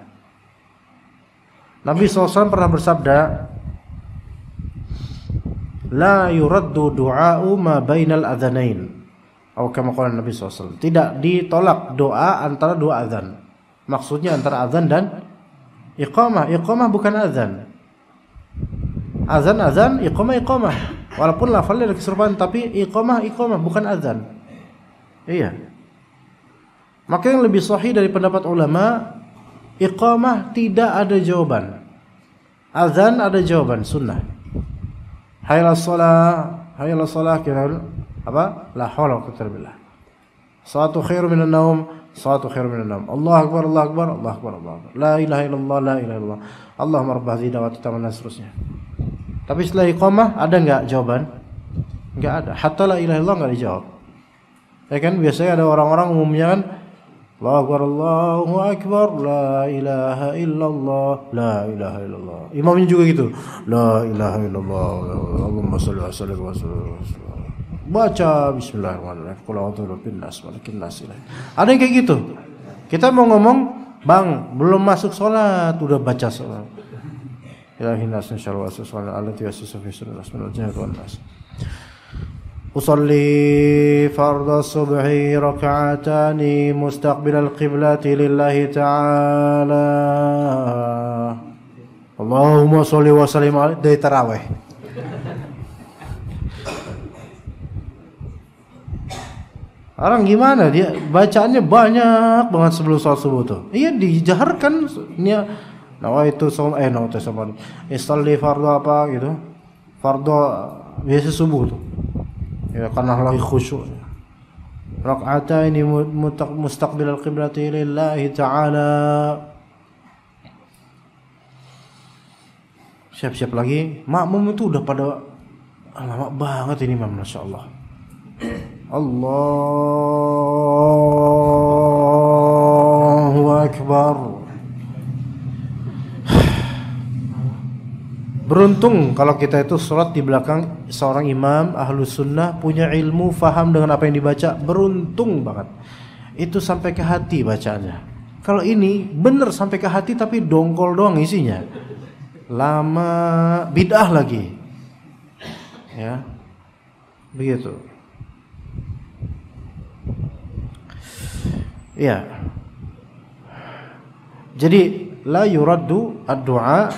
Nabi SAW pernah bersabda, la yuraddu du'a'u ma bainal adhanain. Atau kama qala Nabi SAW, tidak ditolak doa antara dua azan. Maksudnya antara azan dan iqamah. Iqamah bukan azan. Azan, iqamah. Walaupun lafalnya ada keserupaan, tapi iqamah bukan azan. Iya. Maka yang lebih sahih dari pendapat ulama, iqamah tidak ada jawaban. Azan ada jawaban, sunnah. Hayya 'alas shalah, kira apa? La haula wala quwwata illa billah. Salatu khairu minan naum, salatu khairu minan naum. Allahu akbar, Allahu akbar, Allahu akbar, Allahu akbar. La ilaha illallah, la ilaha illallah. Allahumma rabb hadhihi da'wati tammah, seterusnya. Tapi setelah iqamah ada enggak jawaban? Enggak ada. Hatta la ilaha illallah enggak dijawab. Ya kan biasanya ada orang-orang umumnya kan, Allahu akbar, Allahu akbar, la ilaha illallah, la ilaha illallah. Imamnya juga gitu. La ilaha illallah, Allahumma shalli wa sallim wa sallim. Baca bismillahirrahmanirrahim. Qul a'udzu birabbin nas, malikin nas. Ada yang kayak gitu. Kita mau ngomong, "Bang, belum masuk salat udah baca salat." Ilahin nas insyaallah subhanahu allati yasusu fi sunnah minal nas. Usalli fardhu subhi rak'atani mustaqbilal qiblati lillahi ta'ala. Allahumma sholli wa sallim alaihi dari tarawih. Orang gimana dia bacaannya banyak banget sebelum sholat subuh tuh. Iya dijaharkan nya nawaitu sama isalli fardhu apa gitu. Fardhu biasa subuh tuh. Ya karena lagi khusyuk. Rak'ataini mustaqbilal qiblati lillahi ta'ala. Siap-siap lagi. Makmum itu udah pada lama banget ini, masyaallah. Allahu akbar. Beruntung kalau kita itu sholat di belakang seorang imam ahlus sunnah, punya ilmu, faham dengan apa yang dibaca. Beruntung banget. Itu sampai ke hati bacaannya. Kalau ini bener sampai ke hati tapi dongkol doang isinya. Lama, bid'ah lagi. Ya. Begitu. Ya. Jadi la yuraddu ad-du'a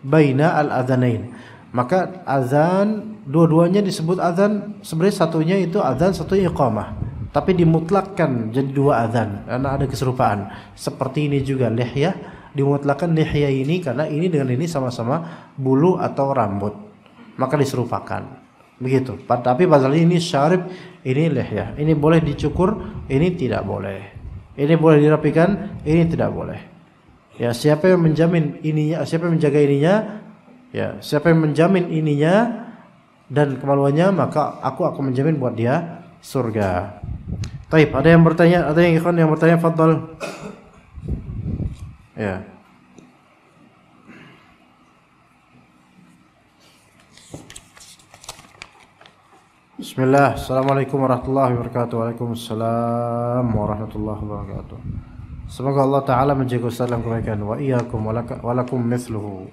baina al-adhanain. Maka azan dua-duanya disebut azan, sebenarnya satunya itu azan, satunya iqamah. Tapi dimutlakkan jadi dua azan karena ada keserupaan. Seperti ini juga lihyah dimutlakan lihya ini karena ini dengan ini sama-sama bulu atau rambut, maka diserupakan. Begitu. Tapi pasal ini syarib, ini lihya. Ini boleh dicukur, ini tidak boleh. Ini boleh dirapikan, ini tidak boleh. Ya, siapa yang menjamin ininya, siapa yang menjaga ininya, ya, siapa yang menjamin ininya dan kemaluannya, maka aku akan menjamin buat dia surga. Baik, ada yang bertanya, ada yang ikhwan yang bertanya, fadhal. Ya. Bismillah. Assalamualaikum warahmatullahi wabarakatuh. Waalaikumsalam warahmatullahi wabarakatuh. Semoga Allah Ta'ala menjaga Ustaz dalam kebaikan. Wa iyyakum walakum mithluhu.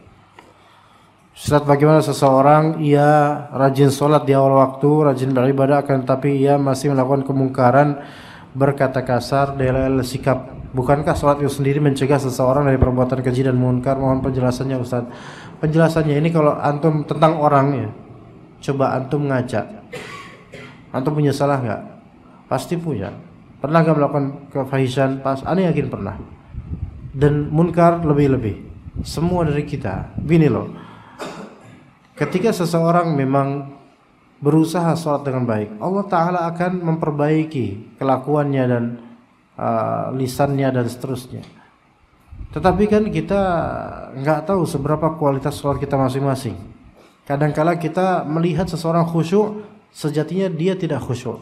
Ustaz, bagaimana seseorang ia rajin sholat di awal waktu, rajin beribadah, akan tetapi ia masih melakukan kemungkaran, berkata kasar, delal sikap. Bukankah sholat itu sendiri mencegah seseorang dari perbuatan keji dan munkar? Mohon penjelasannya Ustaz. Penjelasannya ini kalau antum tentang orang ya, coba antum ngajak. Antum punya salah nggak? Pasti punya. Pernah nggak melakukan kefahisan? Pas, aneh yakin pernah. Dan munkar lebih-lebih. Semua dari kita. Gini loh. Ketika seseorang memang berusaha sholat dengan baik, Allah Ta'ala akan memperbaiki kelakuannya dan lisannya dan seterusnya. Tetapi kan kita nggak tahu seberapa kualitas sholat kita masing-masing. Kadangkala kita melihat seseorang khusyuk, sejatinya dia tidak khusyuk,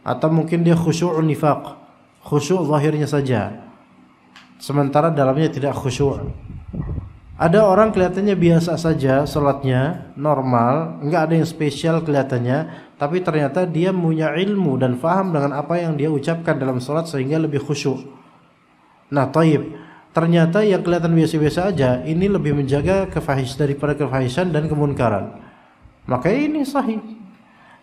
atau mungkin dia khusyuk nifaq, khusyuk zahirnya saja, sementara dalamnya tidak khusyuk. Ada orang kelihatannya biasa saja sholatnya, normal, nggak ada yang spesial kelihatannya, tapi ternyata dia punya ilmu dan faham dengan apa yang dia ucapkan dalam sholat sehingga lebih khusyuk. Nah, taib, ternyata yang kelihatan biasa-biasa aja ini lebih menjaga daripada kefahisan dan kemunkaran. Maka ini sahih.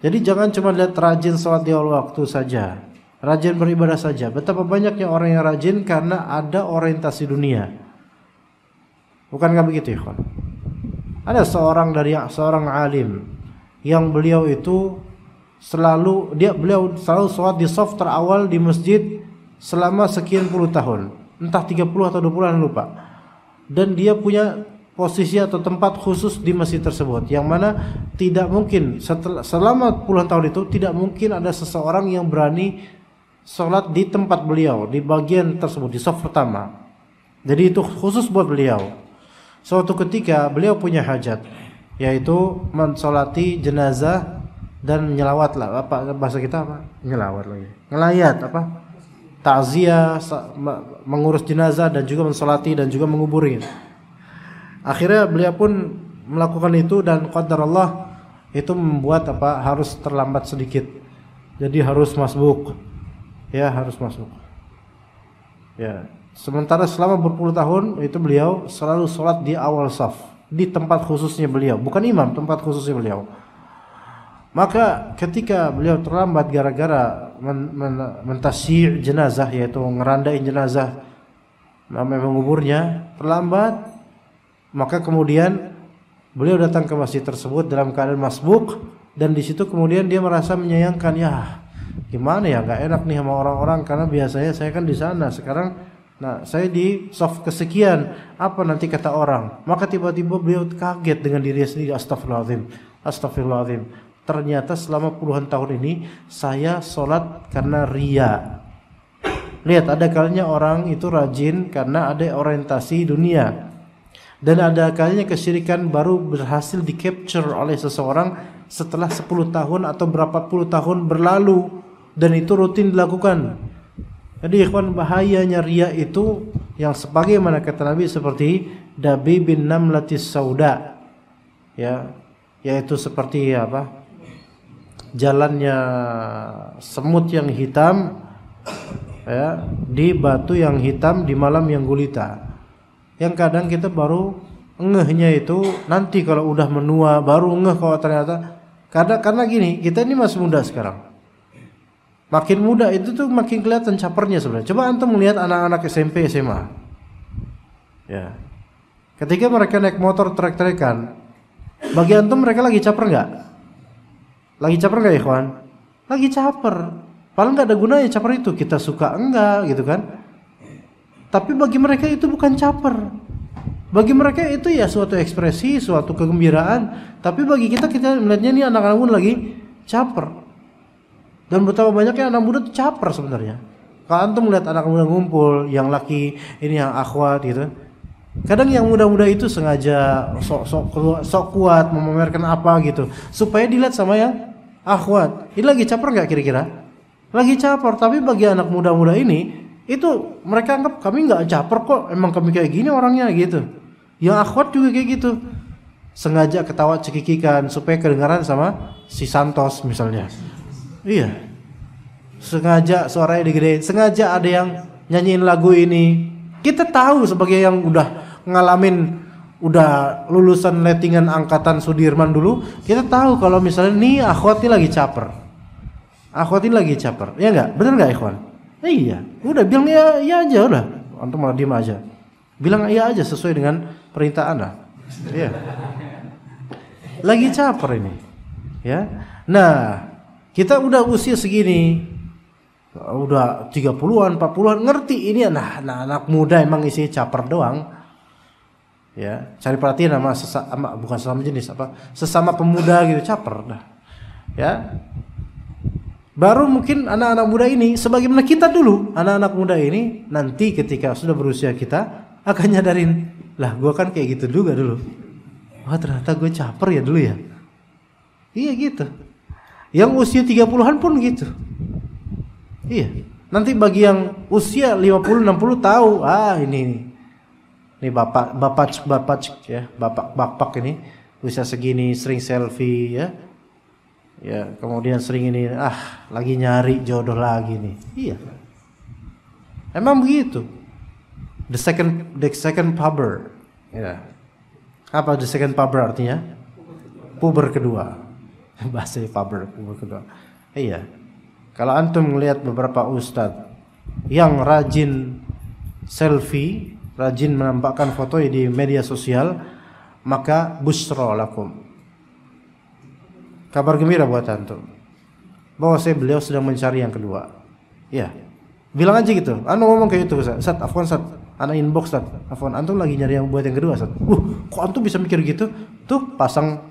Jadi jangan cuma lihat rajin sholat di awal waktu saja, rajin beribadah saja. Betapa banyaknya orang yang rajin karena ada orientasi dunia. Bukankah begitu, ikhwan? Ada seorang alim yang beliau itu beliau selalu sholat di shaf terawal di masjid selama sekian puluh tahun, entah 30 atau 20 lupa. Dan dia punya posisi atau tempat khusus di masjid tersebut, yang mana tidak mungkin selama puluhan tahun itu tidak mungkin ada seseorang yang berani sholat di tempat beliau di bagian tersebut, di shaf pertama. Jadi itu khusus buat beliau. Suatu ketika beliau punya hajat, yaitu mensolati jenazah dan menyelawat lah, apa bahasa kita apa? Menyelawat lagi. Ngelayat apa? Takziah, mengurus jenazah dan juga mensolati dan juga menguburi. Akhirnya beliau pun melakukan itu dan qadarullah itu membuat harus terlambat sedikit. Jadi harus masbuk. Ya, harus masbuk. Ya, sementara selama berpuluh tahun itu beliau selalu sholat di awal saf, di tempat khususnya beliau, bukan imam, tempat khususnya beliau. Maka ketika beliau terlambat gara-gara mentasyi' jenazah, yaitu ngerandain jenazah, menguburnya, terlambat. Maka kemudian beliau datang ke masjid tersebut dalam keadaan masbuk, dan di situ kemudian dia merasa menyayangkan, ya gimana ya, nggak enak nih sama orang-orang karena biasanya saya kan di sana, sekarang saya di shaf kesekian, apa nanti kata orang. Maka tiba-tiba beliau kaget dengan dirinya sendiri, astagfirullahaladzim. Ternyata selama puluhan tahun ini saya sholat karena riya. Lihat, ada kalanya orang itu rajin karena ada orientasi dunia. Dan ada kalinya kesyirikan baru berhasil di capture oleh seseorang setelah 10 tahun atau berapa puluh tahun berlalu, dan itu rutin dilakukan. Jadi ikhwan, bahayanya riya itu yang sebagaimana kata Nabi seperti Dabi bin Namlatis Sauda, ya, yaitu seperti jalannya semut yang hitam, ya, di batu yang hitam di malam yang gulita. Yang kadang kita baru ngehnya itu nanti kalau udah menua, baru ngeh kalau ternyata karena gini, kita ini masih muda sekarang. Makin muda itu tuh makin kelihatan capernya sebenarnya. Coba antum melihat anak-anak SMP, SMA. Ya. Ketika mereka naik motor trek-trekan, bagi antum mereka lagi caper enggak? Lagi caper enggak, ikhwan? Lagi caper. Paling enggak ada gunanya caper itu, kita suka enggak gitu kan? Tapi bagi mereka itu bukan caper. Bagi mereka itu ya suatu ekspresi, suatu kegembiraan. Tapi bagi kita melihatnya ini anak-anak muda lagi caper. Dan betapa banyaknya anak muda itu caper sebenarnya. Kalau antum melihat anak muda ngumpul, yang laki ini yang akhwat gitu. Kadang yang muda-muda itu sengaja sok kuat memamerkan apa gitu supaya dilihat sama yang akhwat. Ini lagi caper nggak kira-kira? Lagi caper. Tapi bagi anak muda-muda ini itu mereka anggap kami nggak caper kok, emang kami kayak gini orangnya gitu. Yang akhwat juga kayak gitu. Sengaja ketawa cekikikan supaya kedengaran sama si Santos misalnya. Iya. Sengaja suaranya digedein, sengaja ada yang nyanyiin lagu ini. Kita tahu sebagai yang udah ngalamin, udah lulusan lettingan angkatan Sudirman dulu, kita tahu kalau misalnya nih akhwat ini lagi caper. Akhwat ini lagi caper. Ya enggak? Benar enggak, ikhwan? Iya. Udah bilang iya aja udah. Antum malah diam aja. Bilang iya aja sesuai dengan perintah Anda. Iya. Lagi caper ini. Ya. Nah, kita udah usia segini, udah 30-an, 40-an, ngerti ini anak muda emang isinya caper doang. Ya, cari perhatian sama bukan sesama jenis sesama pemuda gitu, caper dah. Ya. Baru mungkin anak-anak muda ini sebagaimana kita dulu, anak-anak muda ini nanti ketika sudah berusia kita akan nyadarin, lah gue kan kayak gitu juga dulu. Wah, ternyata gue caper ya dulu ya. Iya gitu. Yang usia 30-an pun gitu. Iya. Nanti bagi yang usia 50 60 tahu, ini bapak ya, bapak ini usia segini sering selfie ya. Ya, kemudian sering ini lagi nyari jodoh lagi nih. Iya. Emang begitu. The second puber. Ya. Apa the second puber artinya? Puber kedua. Bahasa puber kedua. Iya. Kalau antum melihat beberapa ustadz yang rajin selfie, rajin menampakkan foto di media sosial, maka busra lakum. Kabar gembira buat antum bahwa beliau sedang mencari yang kedua. Ya. Bilang aja gitu. Anu ngomong kayak gitu, Ustaz. Afwan, Ustaz. Ana inbox, Ustaz. Afwan, antum lagi nyari yang buat yang kedua, Ustaz. Kok antum bisa mikir gitu? Tuh, pasang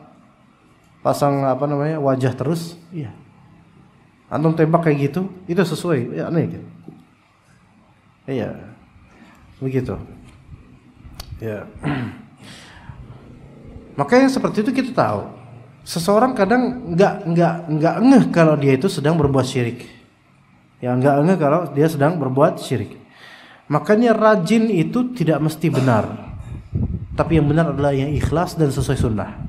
wajah terus. Iya. Antum tembak kayak gitu, itu sesuai. Ya, aneh gitu. Iya. Begitu. Ya. Makanya seperti itu kita tahu. Seseorang kadang nggak ngeh kalau dia itu sedang berbuat syirik. Ya, nggak ngeh kalau dia sedang berbuat syirik. Makanya rajin itu tidak mesti benar. Tapi yang benar adalah yang ikhlas dan sesuai sunnah.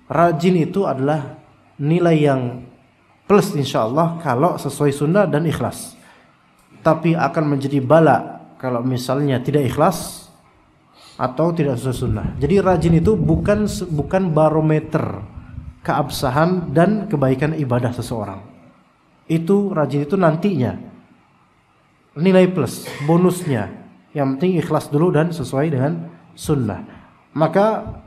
Rajin itu adalah nilai yang plus insyaallah kalau sesuai sunnah dan ikhlas. Tapi akan menjadi bala kalau misalnya tidak ikhlas atau tidak sesuai sunnah. Jadi rajin itu bukan barometer keabsahan dan kebaikan ibadah seseorang. Itu rajin itu nantinya nilai plus, bonusnya. Yang penting ikhlas dulu dan sesuai dengan sunnah. Maka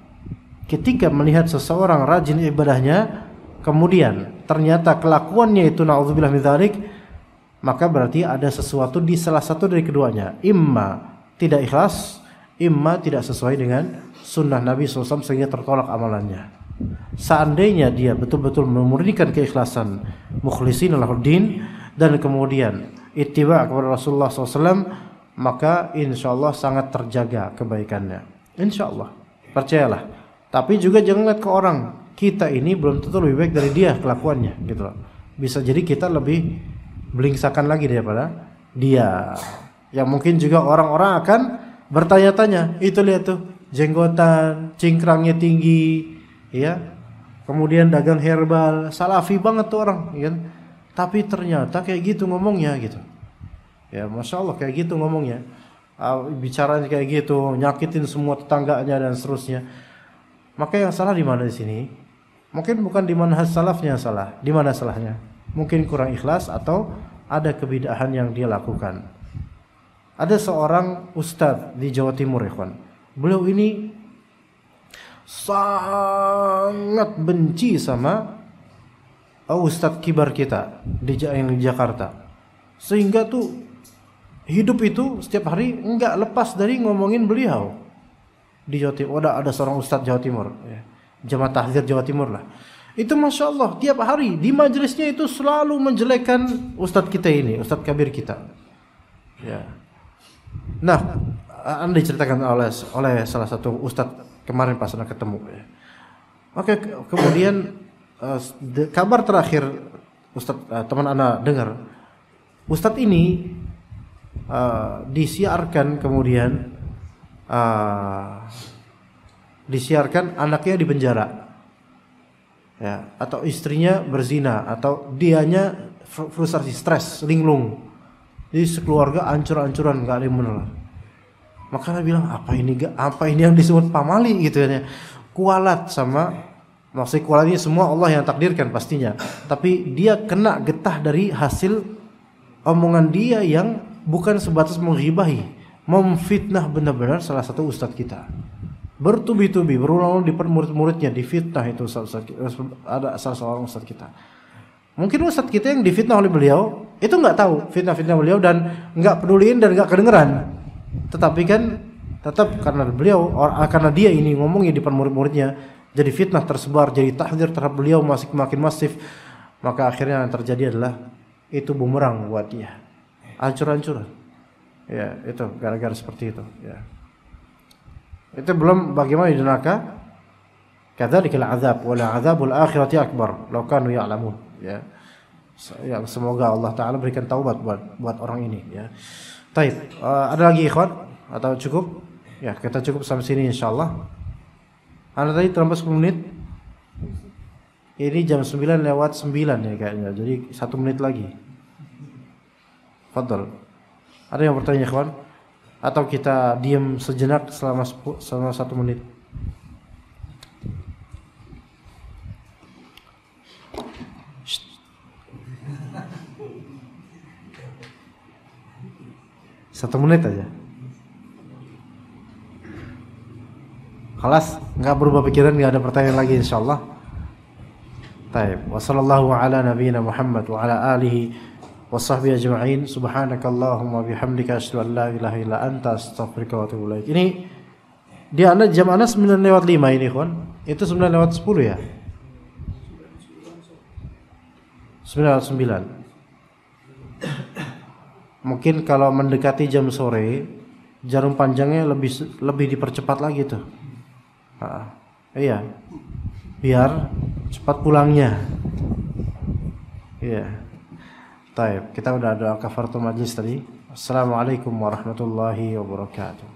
ketika melihat seseorang rajin ibadahnya, kemudian ternyata kelakuannya itu na'udzubillah min dzalik, maka berarti ada sesuatu di salah satu dari keduanya. Imma tidak ikhlas, imma tidak sesuai dengan sunnah Nabi SAW sehingga tertolak amalannya. Seandainya dia betul-betul memurnikan keikhlasan mukhlisin lahuddin dan kemudian ittiba kepada Rasulullah SAW, maka insyaallah sangat terjaga kebaikannya. Insyaallah, percayalah. Tapi juga jangan lihat ke orang. Kita ini belum tentu lebih baik dari dia kelakuannya, gitu loh. Bisa jadi kita lebih belingsakan lagi daripada dia. Yang mungkin juga orang-orang akan bertanya-tanya, itu lihat tuh, jenggotan, cingkrangnya tinggi, ya. Kemudian dagang herbal, salafi banget tuh orang, ya. Tapi ternyata kayak gitu ngomongnya gitu. Ya, Masya Allah kayak gitu ngomongnya. Bicaranya kayak gitu, nyakitin semua tetangganya dan seterusnya. Maka yang salah di mana di sini? Mungkin bukan di manhaj salafnya yang salah. Di mana salahnya? Mungkin kurang ikhlas atau ada kebidahan yang dia lakukan. Ada seorang ustadz di Jawa Timur, ikhwan. Beliau ini sangat benci sama ustadz kibar kita di Jakarta. Sehingga tuh hidup itu setiap hari enggak lepas dari ngomongin beliau di Jawa Timur. Ada seorang ustadz Jawa Timur, ya. Jamaah Tahdzir Jawa Timur lah. Itu Masya Allah tiap hari di majelisnya itu selalu menjelekkan ustadz kita ini, ustadz kabir kita. Ya. Nah, Anda diceritakan oleh salah satu ustadz kemarin pas Anda ketemu. Ya. Oke, kemudian kabar terakhir ustadz teman Anda dengar, ustadz ini disiarkan kemudian disiarkan anaknya di penjara, ya, atau istrinya berzina, atau dianya frustasi, stres, linglung, jadi sekeluarga ancur-ancuran, nggak ada yang benar. Maka dia bilang apa ini yang disebut pamali gitu ya, kualat sama maksud kualatnya semua Allah yang takdirkan pastinya, tapi dia kena getah dari hasil omongan dia yang bukan sebatas menghibahi, memfitnah benar-benar salah satu ustadz kita. Bertubi-tubi, berulang-ulang di murid-muridnya difitnah itu ada salah seorang ustadz kita. Mungkin ustadz kita yang difitnah oleh beliau itu nggak tahu fitnah-fitnah beliau dan nggak peduliin dan nggak kedengeran. Tetapi kan tetap karena dia ini ngomongnya di depan murid-muridnya, jadi fitnah tersebar, jadi tahdzir terhadap beliau makin masif. Maka akhirnya yang terjadi adalah itu bumerang buat dia, hancur-hancuran. Ya, itu gara-gara seperti itu. Ya. Itu belum bagaimana di neraka. Kadzalikal azab wala azabul akhirati akbar law kanu ya'lamun. Ya. Ya, semoga Allah Taala berikan taubat buat orang ini. Ya. Taib. Ada lagi ikhwan atau cukup? Ya, kita cukup sampai sini insyaallah. Anda tadi terlambat 10 menit. Ini jam 9 lewat 9 ya kayaknya. Jadi 1 menit lagi. Fadhal. Ada yang bertanya ikhwan? Atau kita diam sejenak selama 1 menit? Satu menit aja. Khalas, nggak berubah pikiran, nggak ada pertanyaan lagi insyaallah. Taib. Wassallallahu ala nabiyyina Muhammad wa ala alihi wa sahbihi ajma'in. Subhanakallahumma bihamdika asyhadu an la ilaha illa anta astaghfiruka wa atubu ilaik. Ini dia jam Anda 9 lewat 5 ini, kawan. Itu 9 lewat 10 ya? 9 lewat 9. Mungkin kalau mendekati jam sore, jarum panjangnya lebih dipercepat lagi tuh. Iya, biar cepat pulangnya. Iya. Taib. Kita udah ada kafaratul majlis tadi. Assalamualaikum warahmatullahi wabarakatuh.